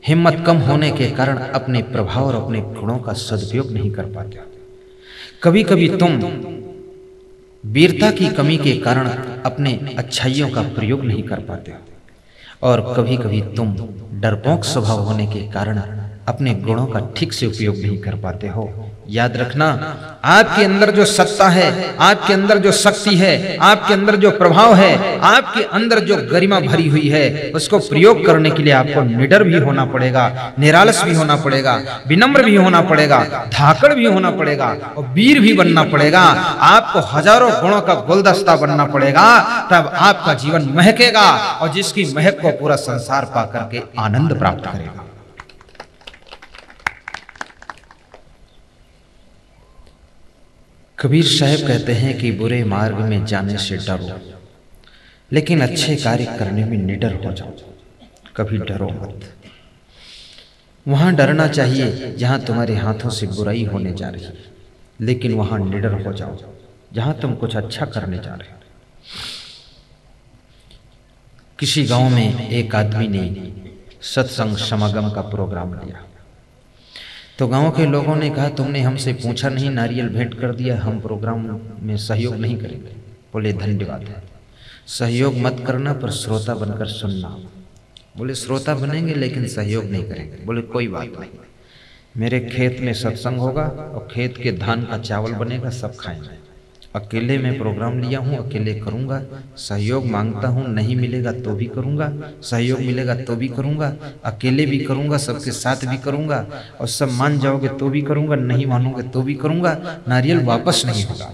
हिम्मत कम होने के कारण अपने प्रभाव और अपने गुणों का सदुपयोग नहीं कर पाते हो। कभी कभी तुम वीरता की कमी के कारण अपने अच्छाइयों का प्रयोग नहीं कर पाते हो, और कभी कभी तुम डरपोक स्वभाव होने के कारण अपने गुणों का ठीक से उपयोग नहीं कर पाते हो। याद रखना, आपके अंदर जो सत्ता है, आपके अंदर जो शक्ति है, आपके अंदर जो प्रभाव है, आपके अंदर जो गरिमा भरी हुई है, उसको प्रयोग करने के लिए आपको निडर भी होना पड़ेगा, निरालस भी होना पड़ेगा, विनम्र भी होना पड़ेगा, धाकड़ भी होना पड़ेगा, और वीर भी बनना पड़ेगा। आपको हजारों गुणों का गुलदस्ता बनना पड़ेगा, तब आपका जीवन महकेगा, और जिसकी महक को पूरा संसार पा करके आनंद प्राप्त करेगा। कबीर साहब कहते हैं कि बुरे मार्ग में जाने से डरो, लेकिन अच्छे कार्य करने में निडर हो जाओ। कभी डरो मत। वहां डरना चाहिए जहां तुम्हारे हाथों से बुराई होने जा रही है, लेकिन वहां निडर हो जाओ जहां तुम कुछ अच्छा करने जा रहे हो। किसी गांव में एक आदमी ने सत्संग समागम का प्रोग्राम लिया, तो गांव के लोगों ने कहा तुमने हमसे पूछा नहीं, नारियल भेंट कर दिया, हम प्रोग्राम में सहयोग नहीं करेंगे। बोले धन्यवाद है, सहयोग मत करना पर श्रोता बनकर सुनना। बोले श्रोता बनेंगे लेकिन सहयोग नहीं करेंगे। बोले कोई बात नहीं, मेरे खेत में सत्संग होगा और खेत के धान का चावल बनेगा, सब खाएंगे। अकेले मैं प्रोग्राम लिया हूँ, अकेले करूँगा, सहयोग मांगता हूँ, नहीं मिलेगा तो भी करूँगा, सहयोग मिलेगा तो भी करूँगा, अकेले भी करूँगा, सबके साथ भी करूँगा, और सब मान जाओगे तो भी करूँगा, नहीं मानोगे तो भी करूँगा, नारियल वापस नहीं होगा।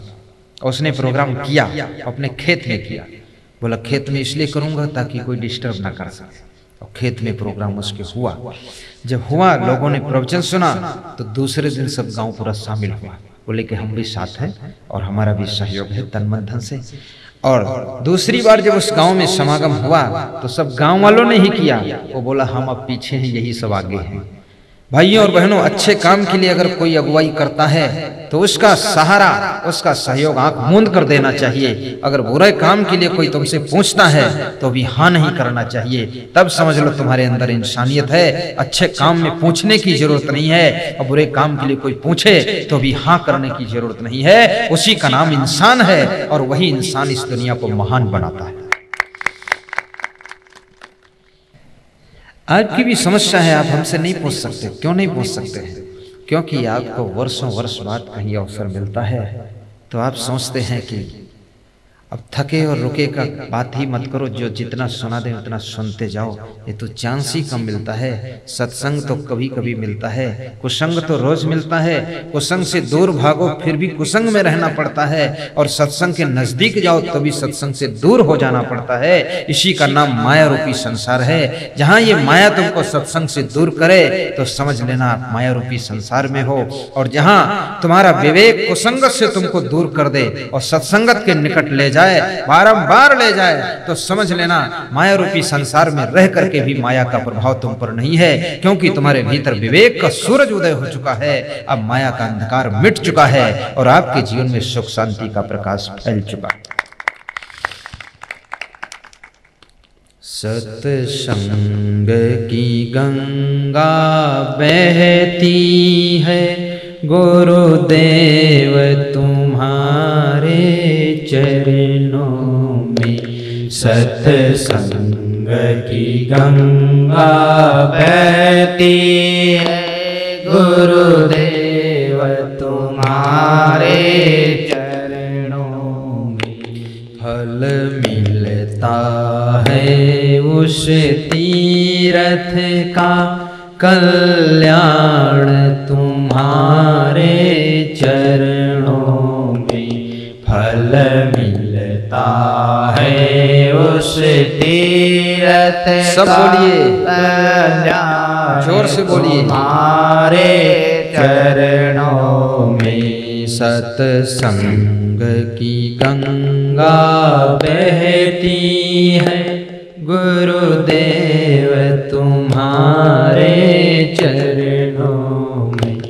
उसने प्रोग्राम किया, अपने खेत में किया। बोला खेत में इसलिए करूँगा ताकि कोई डिस्टर्ब ना कर सके, और खेत में प्रोग्राम उसके हुआ। जब हुआ, लोगों ने प्रवचन सुना, तो दूसरे दिन सब गाँव पूरा शामिल हुआ। बोले कि हम भी साथ हैं और हमारा भी सहयोग है तन मन धन से। और दूसरी बार जब उस गांव में समागम हुआ तो सब गांव वालों ने ही किया। वो बोला हम अब पीछे हैं, यही सब आगे हैं। भाइयों और बहनों, अच्छे काम के लिए अगर कोई अगुवाई करता है तो उसका सहारा, उसका सहयोग आंख मूंद कर देना चाहिए। अगर बुरे काम के लिए कोई तुमसे पूछता है तो भी हाँ नहीं करना चाहिए। तब समझ लो तुम्हारे अंदर इंसानियत है। अच्छे काम में पूछने की जरूरत नहीं है, और बुरे काम के लिए कोई पूछे तो भी हाँ करने की जरूरत नहीं है। उसी का नाम इंसान है, और वही इंसान इस दुनिया को महान बनाता है। आपकी भी समस्या है, आप हमसे नहीं पूछ सकते। क्यों नहीं पूछ सकते हैं? क्योंकि आपको वर्षों वर्ष बाद कहीं अवसर मिलता है तो आप सोचते हैं कि अब थके और रुके का बात ही मत करो, जो जितना सुना दे उतना सुनते जाओ। ये तो चांस ही कम मिलता है। सत्संग तो कभी कभी मिलता है, कुसंग तो रोज मिलता है। कुसंग से दूर भागो फिर भी कुसंग में रहना पड़ता है, और सत्संग के नजदीक जाओ तभी सत्संग से दूर हो जाना पड़ता है। इसी का नाम माया रूपी संसार है। जहां ये माया तुमको सत्संग से दूर करे तो समझ लेना आप माया रूपी संसार में हो, और जहां तुम्हारा विवेक कुसंगत से तुमको दूर कर दे और सत्संगत के निकट ले जाए, बारंबार ले जाए, तो समझ लेना माया रूपी संसार में रह करके भी माया का प्रभाव तुम पर नहीं है, क्योंकि तुम्हारे भीतर विवेक का सूरज उदय हो चुका है। अब माया का अंधकार मिट चुका है और आपके जीवन में सुख शांति का प्रकाश फैल चुका है। सत्संग की गंगा बहती है, गुरुदेव तुम्हारे चरणों में। सत्संग की गंगा बहती है, गुरुदेव तुम्हारे चरणों में। फल मिलता है उस तीर्थ का, कल्याण तुम्हारे चरणों में। फल मिलता है उस तीर्थ सब बोलिए, कल्याण जोर से बोलिए, तुम्हारे चरणों में। सत्संग की गंगा बहती है, गुरुदेव तुम्हारे चरणों में।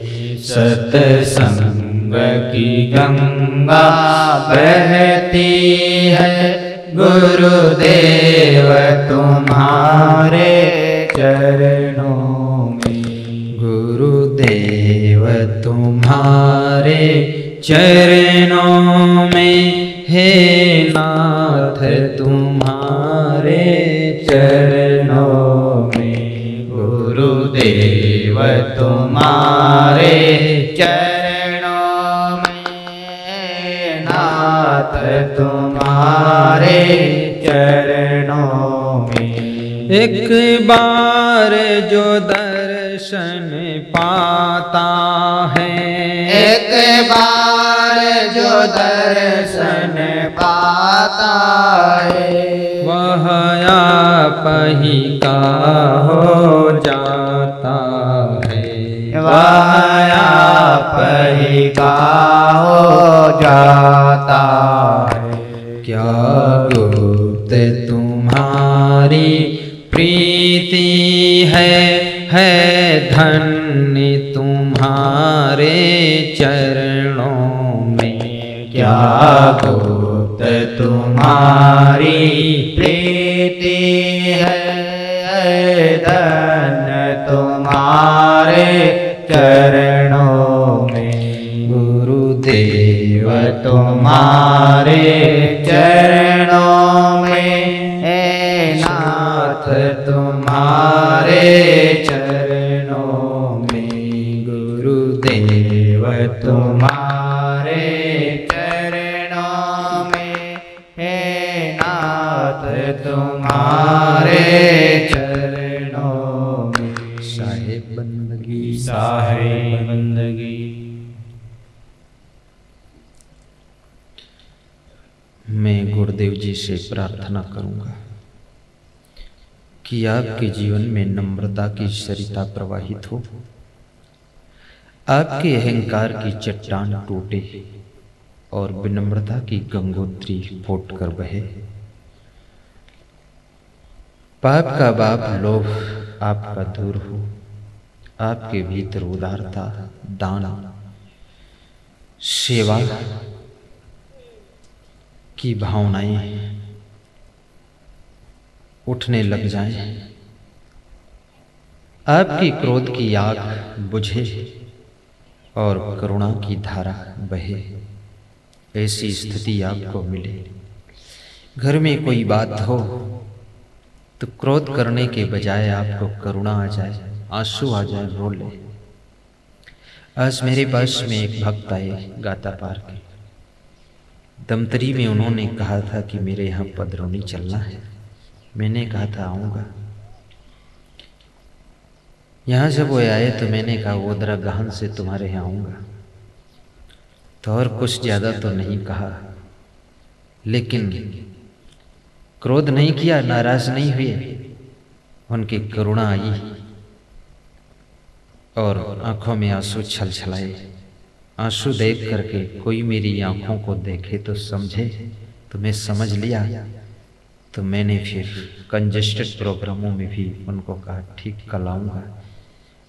सत्संग की गंगा बहती है, गुरुदेव तुम्हारे चरणों में। गुरुदेव तुम्हारे चरणों में, हे नाथ तुम्हारे चरणों में। गुरुदेव तुम्हारे चरणों में, नाथ तुम्हारे चरणों में। एक बार जो दर्शन पाता है, एक बार जो दर्शन पाता है, वह आप ही का हो जाता है। वह आप ही का हो जाता है। क्या गुप्त तुम्हारी प्रीति है धन्य तुम्हारे चरणों में। क्या गुप्त तुम्हारी प्रीति है धन्य तुम्हारे चरणों में। गुरुदेव तुम्हारे चरणों में, हे नाथ तुम्हारे चरणों में। गुरुदेव तुम्हारे चरणों में, हे नाथ तुम्हारे चरणों में। साहेब बंदगी, साहेब बंदगी। मैं गुरुदेव जी से प्रार्थना करूंगा कि आपके जीवन में नम्रता की सरिता प्रवाहित हो, आपके अहंकार की चट्टान टूटे और विनम्रता की गंगोत्री फूट कर बहे। पाप का बाप लोभ आपका दूर हो, आपके भीतर उदारता, दान, सेवा की भावनाएं उठने लग जाएं, आपकी क्रोध की आग बुझे और करुणा की धारा बहे। ऐसी स्थिति आपको मिले। घर में कोई बात हो तो क्रोध करने के बजाय आपको करुणा आ जाए, आंसू आ जाए, रो ले। आज मेरे पास में एक भक्त आए गाता पार के, दमतरी में उन्होंने कहा था कि मेरे यहाँ पदरोनी चलना है। मैंने कहा था आऊँगा। यहाँ जब वो आए तो मैंने कहा वो दरा गहन से तुम्हारे यहाँ आऊँगा। तो और कुछ ज़्यादा तो नहीं कहा, लेकिन क्रोध नहीं किया, नाराज नहीं हुए। उनकी करुणा आई और आंखों में आंसू छलछलाए। आंसू देख करके कोई मेरी आंखों को देखे तो समझे, तो मैं समझ लिया। तो मैंने फिर कंजेस्टेड प्रोग्रामों में भी उनको कहा ठीक कल आऊँगा।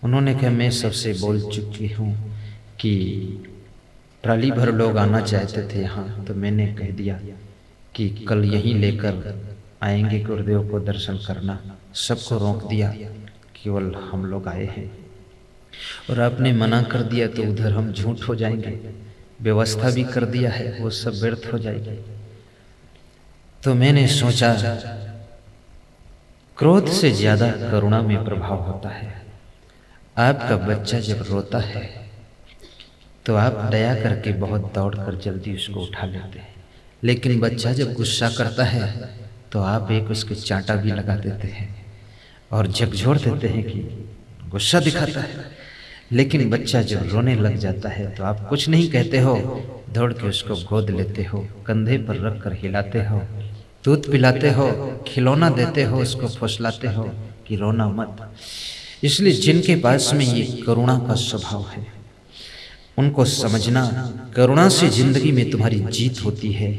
उन्होंने कहा मैं सबसे बोल चुकी हूँ कि ट्राली भर लोग आना चाहते थे यहाँ, तो मैंने कह दिया कि कल यहीं लेकर आएंगे गुरुदेव को दर्शन करना। सबको रोक दिया, केवल हम लोग आए हैं। और आपने मना कर दिया तो उधर हम झूठ हो जाएंगे। व्यवस्था भी कर दिया है, वो सब व्यर्थ हो जाएगी। तो मैंने सोचा क्रोध से ज्यादा करुणा में प्रभाव होता है। आपका बच्चा जब रोता है तो आप दया करके बहुत दौड़ कर जल्दी उसको उठा लेते हैं, लेकिन बच्चा जब गुस्सा करता है तो आप एक उसके चांटा भी लगा देते हैं और झकझोर देते हैं कि गुस्सा दिखाता है। लेकिन बच्चा जब रोने लग जाता है तो आप कुछ नहीं कहते हो, दौड़ के उसको गोद लेते हो, कंधे पर रख कर हिलाते हो, दूध पिलाते हो, खिलौना देते हो, उसको फुसलाते हो कि रोना मत। इसलिए जिनके पास में ये करुणा का स्वभाव है उनको समझना, करुणा से जिंदगी में तुम्हारी जीत होती है।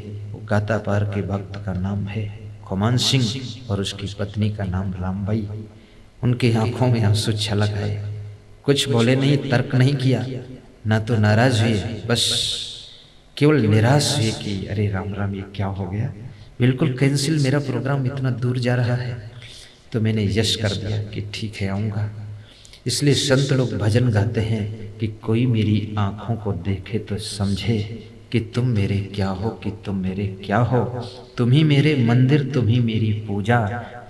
गाता पार के भक्त का नाम है खुमान सिंह और उसकी पत्नी का नाम रामबाई। उनकी आंखों में आंसू छलक आए, कुछ बोले नहीं, तर्क नहीं किया, ना तो नाराज हुए, बस केवल निराश हुए कि अरे राम राम ये क्या हो गया, बिल्कुल कैंसिल, मेरा प्रोग्राम इतना दूर जा रहा है। तो मैंने यश कर दिया कि ठीक है आऊँगा। इसलिए संत लोग भजन गाते हैं कि कोई मेरी आँखों को देखे तो समझे कि तुम मेरे क्या हो, कि तुम मेरे क्या हो। तुम ही मेरे मंदिर, तुम ही मेरी पूजा,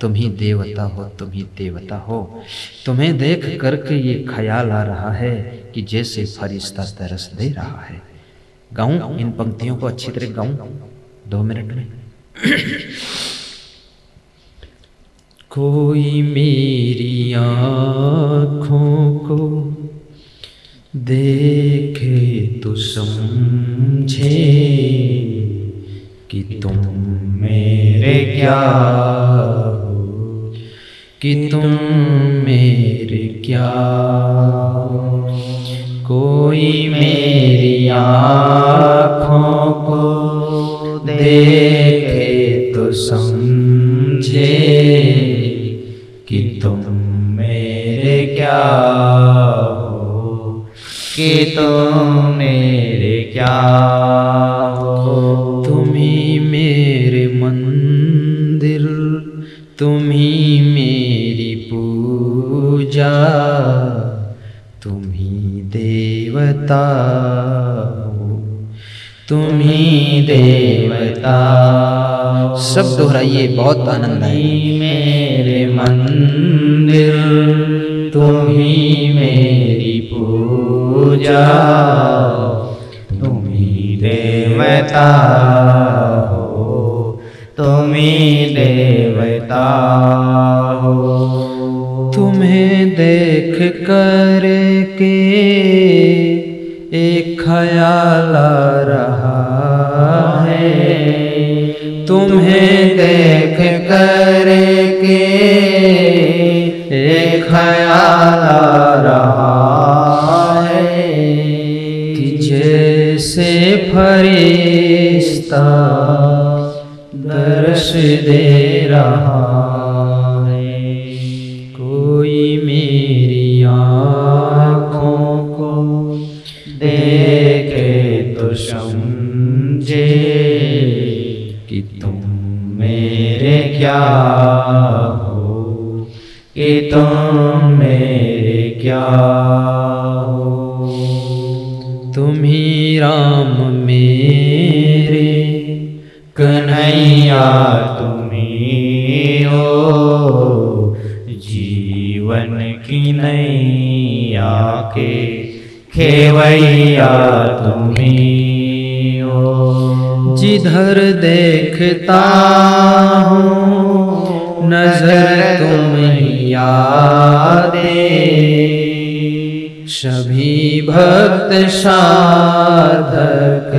तुम ही देवता हो, तुम ही देवता हो। तुम्हें देख करके ये ख्याल आ रहा है कि जैसे फरिश्ता तरस दे रहा है। गाऊं इन पंक्तियों को अच्छी तरह गाऊं 2 मिनट में। कोई मेरी आँखों को देखे तो समझे कि तुम मेरे क्या हो, कि तुम मेरे क्या हो। कोई मेरी आँखों को देखे तो समझे कि तुम मेरे क्या हो, कि तुम मेरे क्या हो। तुम ही मेरे मंदिर, तुम ही मेरी पूजा, तुम ही देवता हो, तुम ही देवता। सब दोहराइए, बहुत आनंद आए। मेरे मंदिर, तुम ही मेरी पूजा, तुम ही देवता हो, तुम ही देवता हो। तुम्हें देख कर के एक ख्याल आ रहा है, तुम्हें देख कर के एक ख्याल आ रहा है कि जैसे फरिश्ता दर्श दे रहा है। कोई मेरी आँखों को देखे तो समझे कि तुम मेरे क्या हो, कि तुम मेरे क्या हो। तुम ही राम मेरे, कन्हैया तुम्ही हो, जीवन की नैया के खेवैया तुम्ही हो। जिधर देखता हूँ नजर तुम्हें आते, सभी भक्त साधक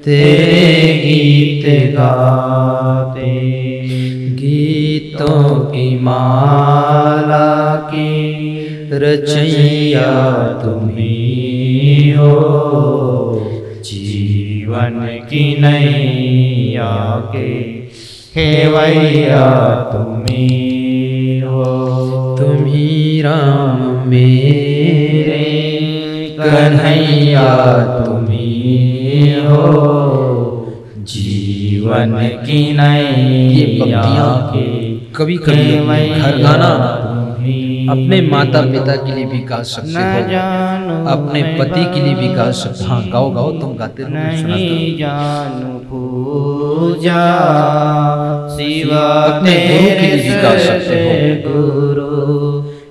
तेरे गीत गाते। गीतों की माला की रचैया तुम्ही हो, जीवन की नैया के खेवैया तुम्ही हो। तुम्ही राम मेरे कन्हैया तुम्ही हो, जीवन की नैया के कभी कभी घर गाना अपने माता पिता के लिए भी गा सकते हो, अपने पति के लिए भी गा सकते हो। हाँ गाओ गाओ, तुम गाते रहो, नहीं जानू पूजा शिवा अपने गुरु के लिए भी गा सकते हो। गुरु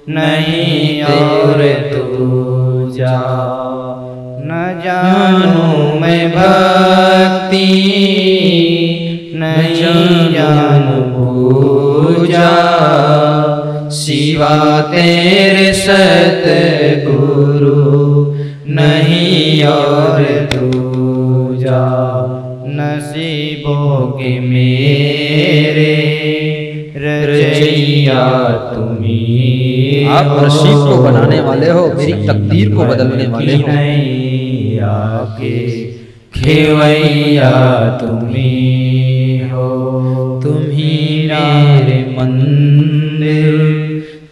नहीं और दूजा, न जानू मैं भक्ति नहीं जानू पूजा, शिवा तेरे सतगुरु नहीं और दूजा। नसीबों के मेरे रचैया तुम्ही। आप नसीब को बनाने वाले हो, मेरी तकदीर को बदलने वाले हो। नैया के खेवैया तुम्ही हो। तुम्ही मेरे मंदिर,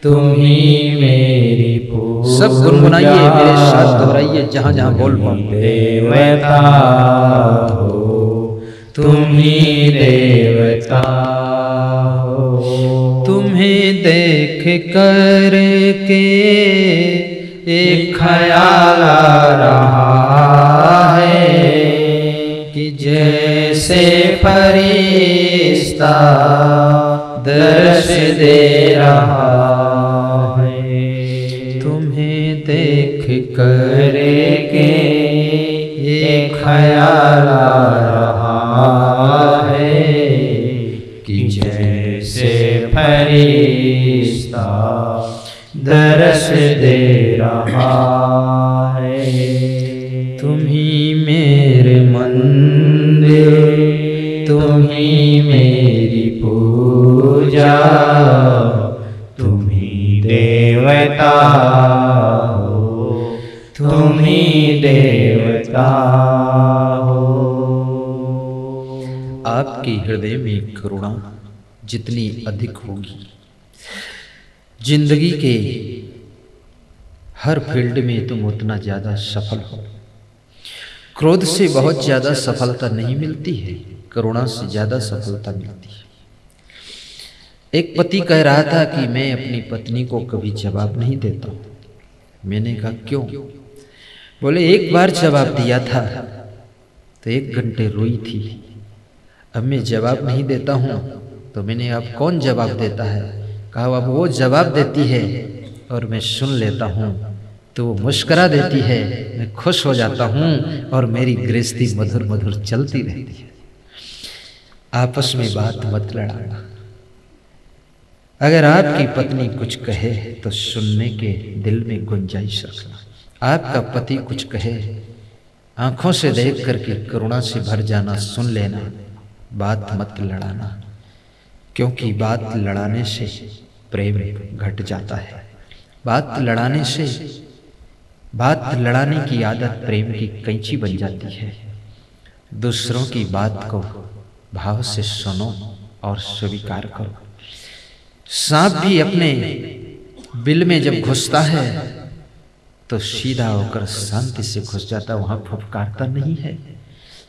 तुम्ही मेरी पूजा। सब गुनगुनाइए, मेरे साथ दोहराइए जहाँ जहाँ बोल पाऊँ। देवता हो तुम्ही देवता हो। तुम्हें देख कर के एक ख्याल आ रहा है कि जैसे फरिश्ता दर्श दे रहा है। तुम्हें देख कर के ये ख्याल आ रहा है कि जैसे फरिश्ता दर्श दे रहा है। तुम्ही मेरे मंदिर, तुम्ही मेरी पूजा, तुम्ही देवता हो, तुम्ही देवता हो। आपके हृदय में करुणा जितनी अधिक होगी, जिंदगी के हर फील्ड में तुम उतना ज्यादा सफल हो। क्रोध से बहुत ज्यादा सफलता नहीं मिलती है, करुणा से ज्यादा सफलता मिलती है। एक पति कह रहा था कि मैं अपनी पत्नी को कभी जवाब नहीं देता। मैंने कहा क्यों? बोले एक बार जवाब दिया था तो 1 घंटे रोई थी, अब मैं जवाब नहीं देता हूँ तो मैंने अब कौन जवाब देता है? कहा अब वो जवाब देती है और मैं सुन लेता हूँ तो वो मुस्करा देती है, मैं खुश हो जाता हूँ और मेरी गृहस्थी मधुर मधुर चलती रहती है। आपस में बात मत लड़ाना। अगर आपकी पत्नी कुछ कहे तो सुनने के दिल में गुंजाइश रखना। आपका पति कुछ कहे, आंखों से देख करके करुणा से भर जाना, सुन लेना, बात मत लड़ाना। क्योंकि बात लड़ाने से प्रेम घट जाता है। बात लड़ाने की आदत प्रेम की कैंची बन जाती है। दूसरों की बात को भाव से सुनो और स्वीकार करो। सांप भी अपने बिल में जब घुसता है तो सीधा होकर शांति से घुस जाता, वहां फुफकारता नहीं है।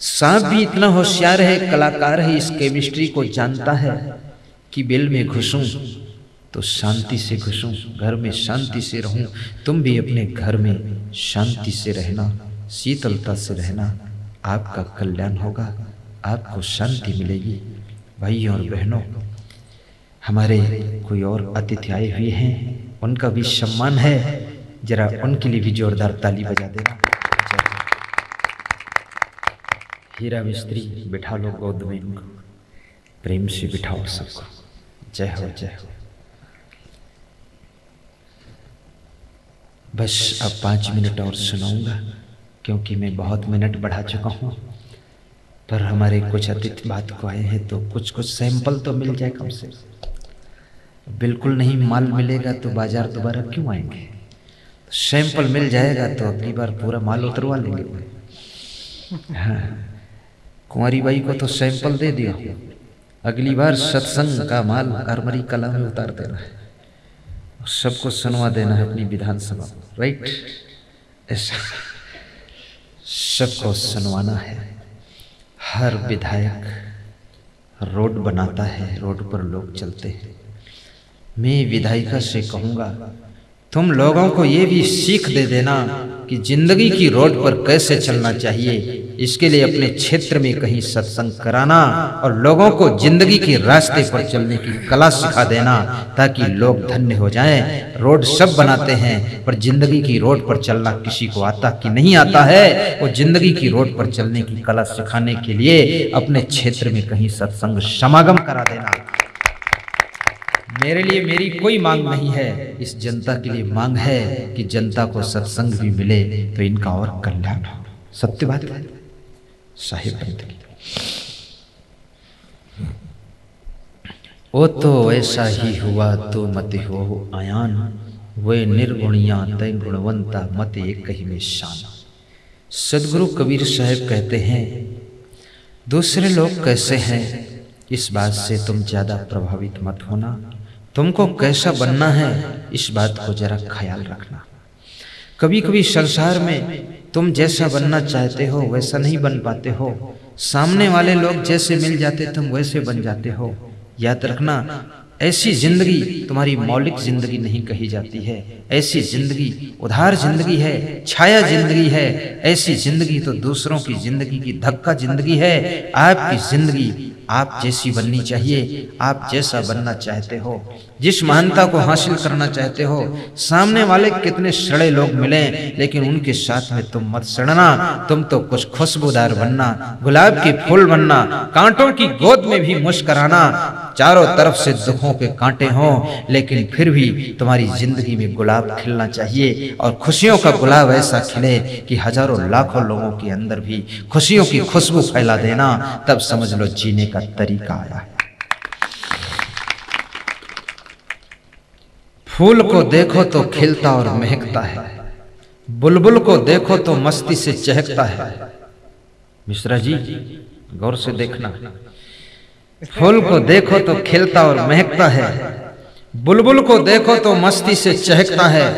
सांप भी इतना होशियार है, कलाकार है, इस केमिस्ट्री को जानता है कि बिल में घुसूं तो शांति से घुसूं, घर में शांति से रहूं। तुम भी अपने घर में शांति से रहना, शीतलता से रहना, आपका कल्याण होगा, आपको शांति मिलेगी। भाइयों और बहनों, हमारे कोई और अतिथि आए हुए हैं, उनका भी सम्मान है, जरा उनके लिए भी जोरदार ताली बजा देना। हीरा मिस्त्री बिठा लो गोद में, इनको प्रेम से बिठाओ सबको। जय हो जय हो। बस अब 5 मिनट और सुनाऊंगा, क्योंकि मैं बहुत मिनट बढ़ा चुका हूँ। पर हमारे कुछ अतिथि बात को आए हैं, तो कुछ सैंपल तो मिल जाए कम से। बिल्कुल नहीं माल मिलेगा तो बाजार दोबारा क्यों आएंगे? सैंपल मिल जाएगा तो अगली बार पूरा माल उतरवा लेंगे। हाँ, कुंवारी बाई को तो सैंपल दे दिया, अगली बार सत्संग का माल अरमरी कला में उतार देना है, सबको सुनवा देना है अपनी विधानसभा, राइट? ऐसा सबको सुनवाना है। हर विधायक रोड बनाता है, रोड पर लोग चलते हैं। मैं विधायिका से कहूँगा, तुम लोगों को ये भी सीख दे देना कि जिंदगी की रोड पर कैसे चलना चाहिए। इसके लिए अपने क्षेत्र में कहीं सत्संग कराना और लोगों को जिंदगी के रास्ते पर चलने की कला सिखा देना, ताकि लोग धन्य हो जाएं। रोड सब बनाते हैं, पर जिंदगी की रोड पर चलना किसी को आता कि नहीं आता है। वो जिंदगी की रोड पर चलने की कला सिखाने के लिए अपने क्षेत्र में कहीं सत्संग समागम करा देना। मेरे लिए मेरी कोई मांग नहीं है, इस जनता के लिए मांग है कि जनता को सत्संग भी मिले तो इनका और कल्याण हो। सत्य बात है साहिब पंत की। वो तो ऐसा ही हुआ तो मत हो आयान, वे निर्गुणिया तय गुणवंता मत एक ही में शान। सदगुरु कबीर साहब कहते हैं, दूसरे लोग कैसे हैं इस बात से तुम ज्यादा प्रभावित मत होना, तुमको कैसा बनना है इस बात को जरा ख्याल रखना। कभी कभी संसार में तुम जैसा बनना चाहते हो वैसा नहीं बन पाते हो, सामने वाले लोग जैसे मिल जाते तुम वैसे बन जाते हो। याद रखना, ऐसी जिंदगी तुम्हारी मौलिक जिंदगी नहीं कही जाती है। ऐसी जिंदगी उधार जिंदगी है, छाया जिंदगी है। ऐसी जिंदगी तो दूसरों की जिंदगी की धक्का जिंदगी है। आपकी जिंदगी आप जैसी बननी चाहिए, आप जैसा बनना चाहते हो, जिस महानता को हासिल करना चाहते हो। सामने वाले कितने सड़े लोग मिलें, लेकिन उनके साथ में तुम मत सड़ना। तुम तो कुछ खुशबूदार बनना, गुलाब के फूल बनना, कांटों की गोद में भी मुस्कुराना। चारों तरफ से दुखों के कांटे हों, लेकिन फिर भी तुम्हारी जिंदगी में गुलाब खिलना चाहिए, और खुशियों का गुलाब ऐसा खिले कि हजारों लाखों लोगों के अंदर भी खुशियों की खुशबू फैला देना। तब समझ लो जीने का तरीका आया है। फूल को देखो तो खिलता और महकता है, बुलबुल को देखो तो मस्ती से चहकता है। मिश्रा जी गौर से देखना, फूल को देखो तो खिलता और महकता है, बुलबुल को देखो तो मस्ती से चहकता है,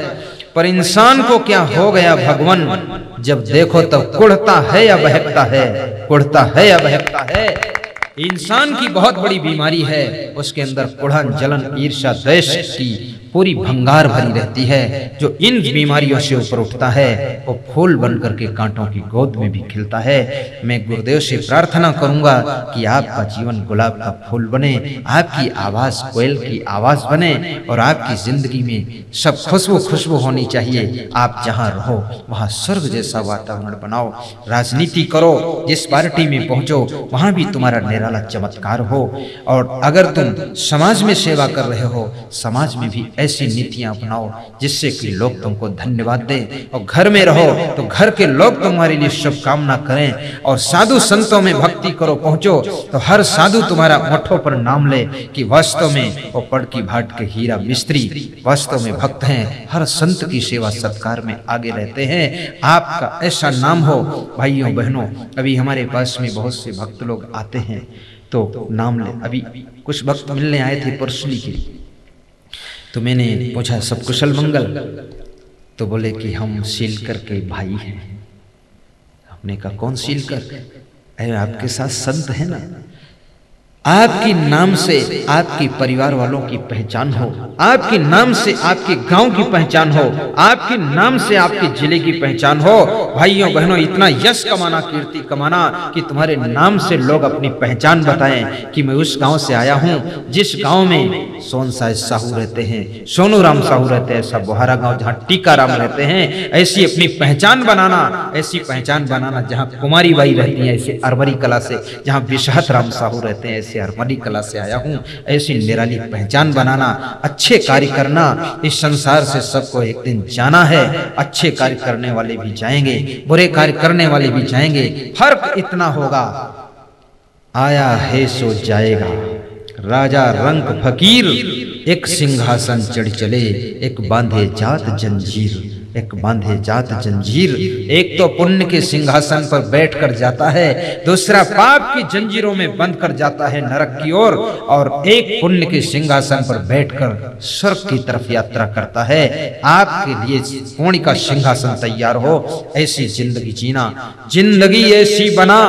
पर इंसान को क्या हो गया भगवान, जब देखो तो कुढ़ता है या बहकता है, कुढ़ता है या बहकता है। इंसान की बहुत बड़ी बीमारी है, उसके अंदर कुढ़न, जलन, ईर्ष्या, द्वेष की पूरी भंगार भरी रहती है। जो इन बीमारियों से ऊपर उठता है वो फूल बनकर के कांटों की गोद में भी खिलता है। मैं गुरुदेव से प्रार्थना करूंगा कि आपका जीवन गुलाब का फूल बने, आपकी आवाज कोयल की आवाज बने, और आपकी जिंदगी में सब खुशबू खुशबू होनी चाहिए। आप जहां रहो वहां स्वर्ग जैसा वातावरण बनाओ। राजनीति करो, जिस पार्टी में पहुंचो वहां भी तुम्हारा निराला चमत्कार हो। और अगर तुम समाज में सेवा कर रहे हो, समाज में भी ऐसी नीतियां अपनाओ जिससे कि लोग तुमको धन्यवाद दें। और घर में रहो तो घर के लोग तुम्हारे लिए शुभकामना करें। और साधु संतों में भक्ति करो, पहुंचो तो हर साधु तुम्हारा मुठों पर नाम ले कि वास्तव में वो पड़ की भाट के हीरा मिस्त्री वास्तव में भक्त हैं, हर संत की सेवा सत्कार में आगे रहते हैं। आपका ऐसा नाम हो। भाइयों बहनों, अभी हमारे पास में बहुत से भक्त लोग आते हैं तो नाम ले। अभी कुछ भक्त मिलने आए थे परसली के, तो मैंने पूछा सब कुशल मंगल, तो बोले कि हम सीलकर के भाई हैं। हमने कहा कौन सीलकर? अरे आपके साथ संत है ना। आपके नाम से आपके परिवार वालों की पहचान हो, आपके नाम से आपके गांव की पहचान हो, आपके नाम से आपके जिले की पहचान हो। भाइयों बहनों, इतना यश कमाना, कीर्ति कमाना कि तुम्हारे नाम से लोग अपनी पहचान बताएं कि मैं उस गांव से आया हूं जिस गांव में सोनसाय साहू रहते हैं, सोनू राम साहू रहते हैं, सब बोहारा गांव जहां टीका राम रहते हैं। ऐसी अपनी पहचान बनाना, ऐसी पहचान बनाना जहां कुमारी बाई रहती है, ऐसे अरवरी कला से जहां विशहत राम साहू रहते हैं, अरवरी कला से आया हूं। ऐसी निराली पहचान बनाना, अच्छे कार्य करना। इस संसार से सबको एक दिन जाना है। अच्छे कार्य करने वाले भी जाएंगे, बुरे कार्य करने वाले भी जाएंगे। फर्क इतना होगा, आया है सो जाएगा। राजा रंक फकीर एक सिंहासन चढ़ चले, एक बांधे जात जंजीर, एक बांधे जात जंजीर। एक तो पुण्य के सिंहासन पर बैठकर जाता है, दूसरा पाप की जंजीरों में बंद कर जाता है नरक की ओर, और एक पुण्य के सिंहासन पर बैठकर स्वर्ग की तरफ यात्रा करता है। आपके लिए पुण्य का सिंहासन तैयार हो, ऐसी जिंदगी जीना। जिंदगी ऐसी बना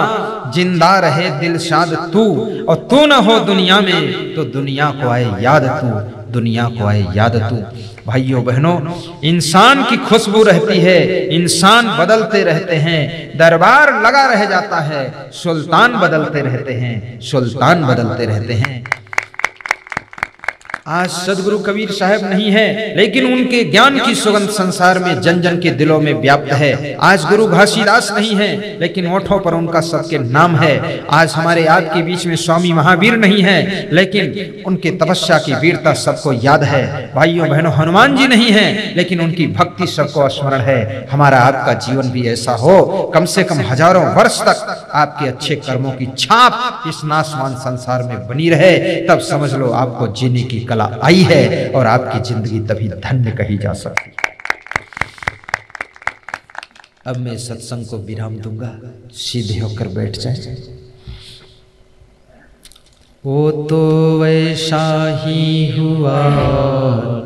जिंदा रहे दिलशाद तू, और तू न हो दुनिया में तो दुनिया को आए याद तू, दुनिया को आए याद तू। भाइयों बहनों, इंसान की खुशबू रहती है, इंसान बदलते रहते हैं, दरबार लगा रह जाता है, सुल्तान बदलते रहते हैं, सुल्तान बदलते रहते हैं। आज सदगुरु कबीर साहब नहीं है, लेकिन उनके ज्ञान की सुगंध संसार में जन जन के दिलों में व्याप्त है। आज गुरु घासीदास नहीं है, लेकिन ओठों पर उनका सबके नाम है। आज हमारे आपके बीच में स्वामी महावीर नहीं है, लेकिन उनके तपस्या की वीरता सबको याद है। भाइयों बहनों, हनुमान जी नहीं है, लेकिन उनकी भक्ति सबको स्मरण है। हमारा आपका जीवन भी ऐसा हो, कम से कम हजारों वर्ष तक आपके अच्छे कर्मों की छाप इस नाशवान संसार में बनी रहे, तब समझ लो आपको जीने की कला आई है, और आपकी जिंदगी तभी धन्य कही जा सकती। अब मैं सत्संग को विराम दूंगा, सीधे होकर बैठ जाए। वो तो वैसा ही हुआ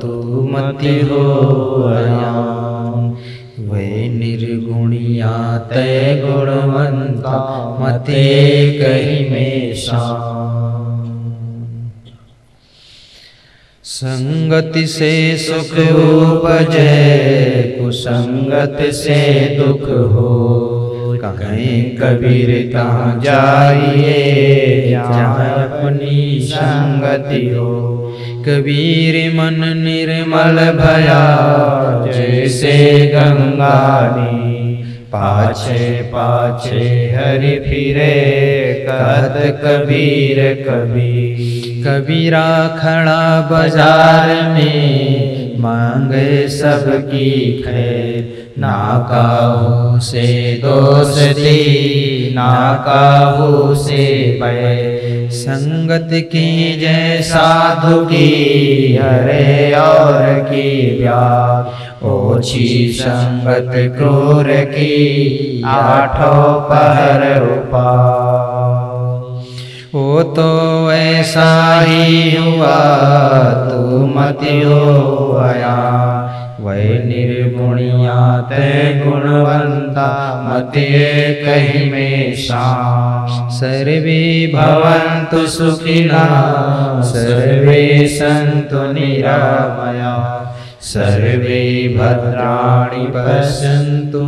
तो मत हो आया, वे निर्गुणिया तय गुणवंता मते कही में शाम। संगति से सुख उपजे, कुसंगत से दुख हो, कहें कबीर कहाँ जाइए, जहाँ अपनी संगति हो। कबीर मन निर्मल भया, जैसे गंगानी, पाछे पाछे हरि फिरे, कहत कबीर कबीर। कबीरा खड़ा बाजार में, मांगे सबकी खैर, ना काहू से दोस्ती, ना काहू से बैर। संगत की जय साधु की, हरे और की ब्याह, ओछी संगत क्रूर की, आठों पहर उपाय। वो तो ऐसा ही हुआ तू मत हो आया, वै निर्गुणिया तय गुणवंता मते कही में शाम। सर्वे भवन्तु सुखिना, सर्वे सन्तु निरामया, सर्वे भद्राणि पश्यन्तु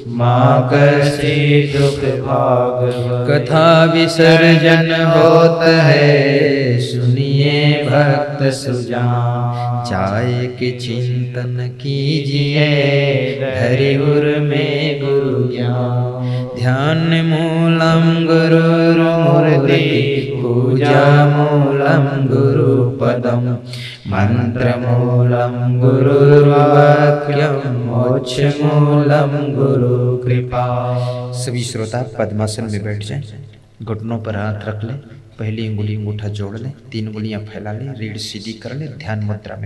मा कश्चित् दुःख भाग्। कथा विसर्जन होत है, सुनिए भक्त सुजान, चाय के चिंतन कीजिए, धरि उर में गुरु ज्ञान। ध्यान मूलम गुरुर्मूर्ति, पूजा मूलम गुरुपदम, मंत्र मूलम गुरुर्वाक्यम, मोक्ष मूलम गुरु कृपा। सभी श्रोता पद्मासन में बैठ जाएं, घुटनों पर हाथ रख लें, पहली उंगली अंगूठा जोड़ लें, 3 उंगलियां फैला लें, रीढ़ सीधी कर लें, ध्यान मुद्रा में